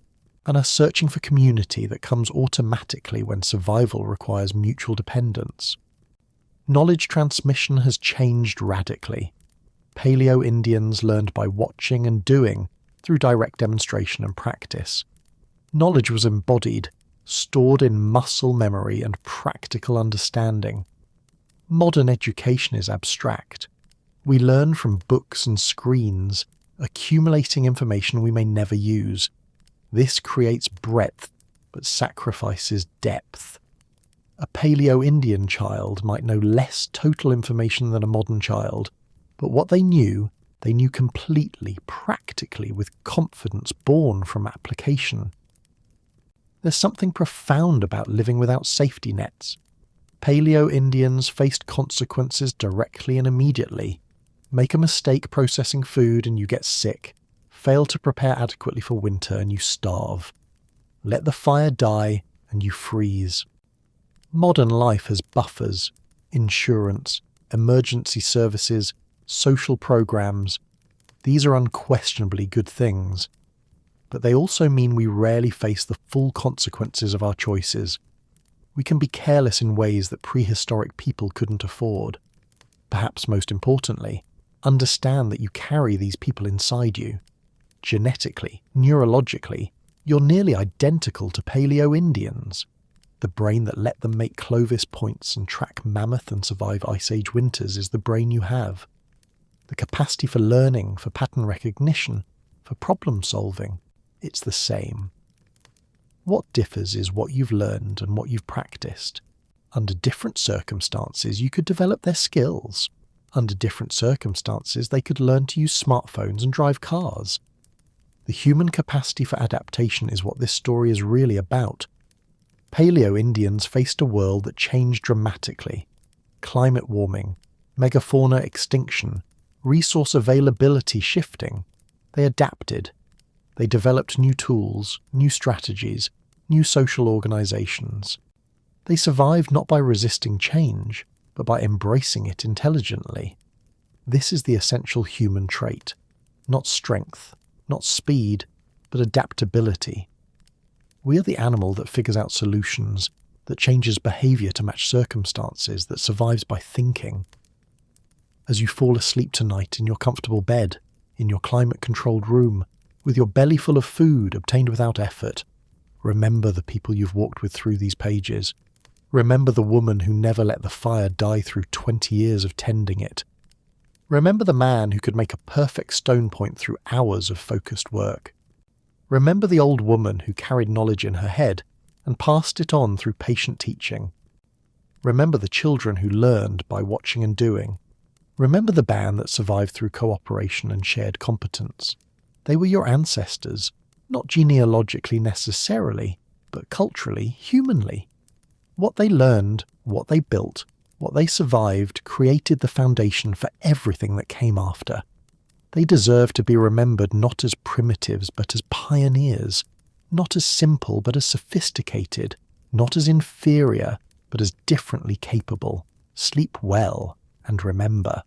and are searching for community that comes automatically when survival requires mutual dependence. Knowledge transmission has changed radically. Paleo-Indians learned by watching and doing through direct demonstration and practice. Knowledge was embodied, stored in muscle memory and practical understanding. Modern education is abstract. We learn from books and screens, accumulating information we may never use. This creates breadth, but sacrifices depth. A Paleo-Indian child might know less total information than a modern child, but what they knew completely, practically, with confidence born from application. There's something profound about living without safety nets. Paleo-Indians faced consequences directly and immediately. Make a mistake processing food and you get sick. Fail to prepare adequately for winter and you starve. Let the fire die and you freeze. Modern life has buffers, insurance, emergency services, social programs. These are unquestionably good things. But they also mean we rarely face the full consequences of our choices. We can be careless in ways that prehistoric people couldn't afford. Perhaps most importantly, understand that you carry these people inside you. Genetically, neurologically, you're nearly identical to Paleo-Indians. The brain that let them make Clovis points and track Mammoth and survive Ice Age winters is the brain you have. The capacity for learning, for pattern recognition, for problem solving, it's the same. What differs is what you've learned and what you've practiced. Under different circumstances, you could develop their skills. Under different circumstances, they could learn to use smartphones and drive cars. The human capacity for adaptation is what this story is really about. Paleo-Indians faced a world that changed dramatically. Climate warming, megafauna extinction, resource availability shifting. They adapted. They developed new tools, new strategies, new social organizations. They survived not by resisting change, but by embracing it intelligently. This is the essential human trait. Not strength, not speed, but adaptability. We are the animal that figures out solutions, that changes behavior to match circumstances, that survives by thinking. As you fall asleep tonight in your comfortable bed, in your climate-controlled room, with your belly full of food obtained without effort, remember the people you've walked with through these pages. Remember the woman who never let the fire die through 20 years of tending it. Remember the man who could make a perfect stone point through hours of focused work. Remember the old woman who carried knowledge in her head and passed it on through patient teaching. Remember the children who learned by watching and doing. Remember the band that survived through cooperation and shared competence. They were your ancestors, not genealogically necessarily, but culturally, humanly. What they learned, what they built, what they survived created the foundation for everything that came after. They deserve to be remembered not as primitives but as pioneers, not as simple but as sophisticated, not as inferior but as differently capable. Sleep well and remember.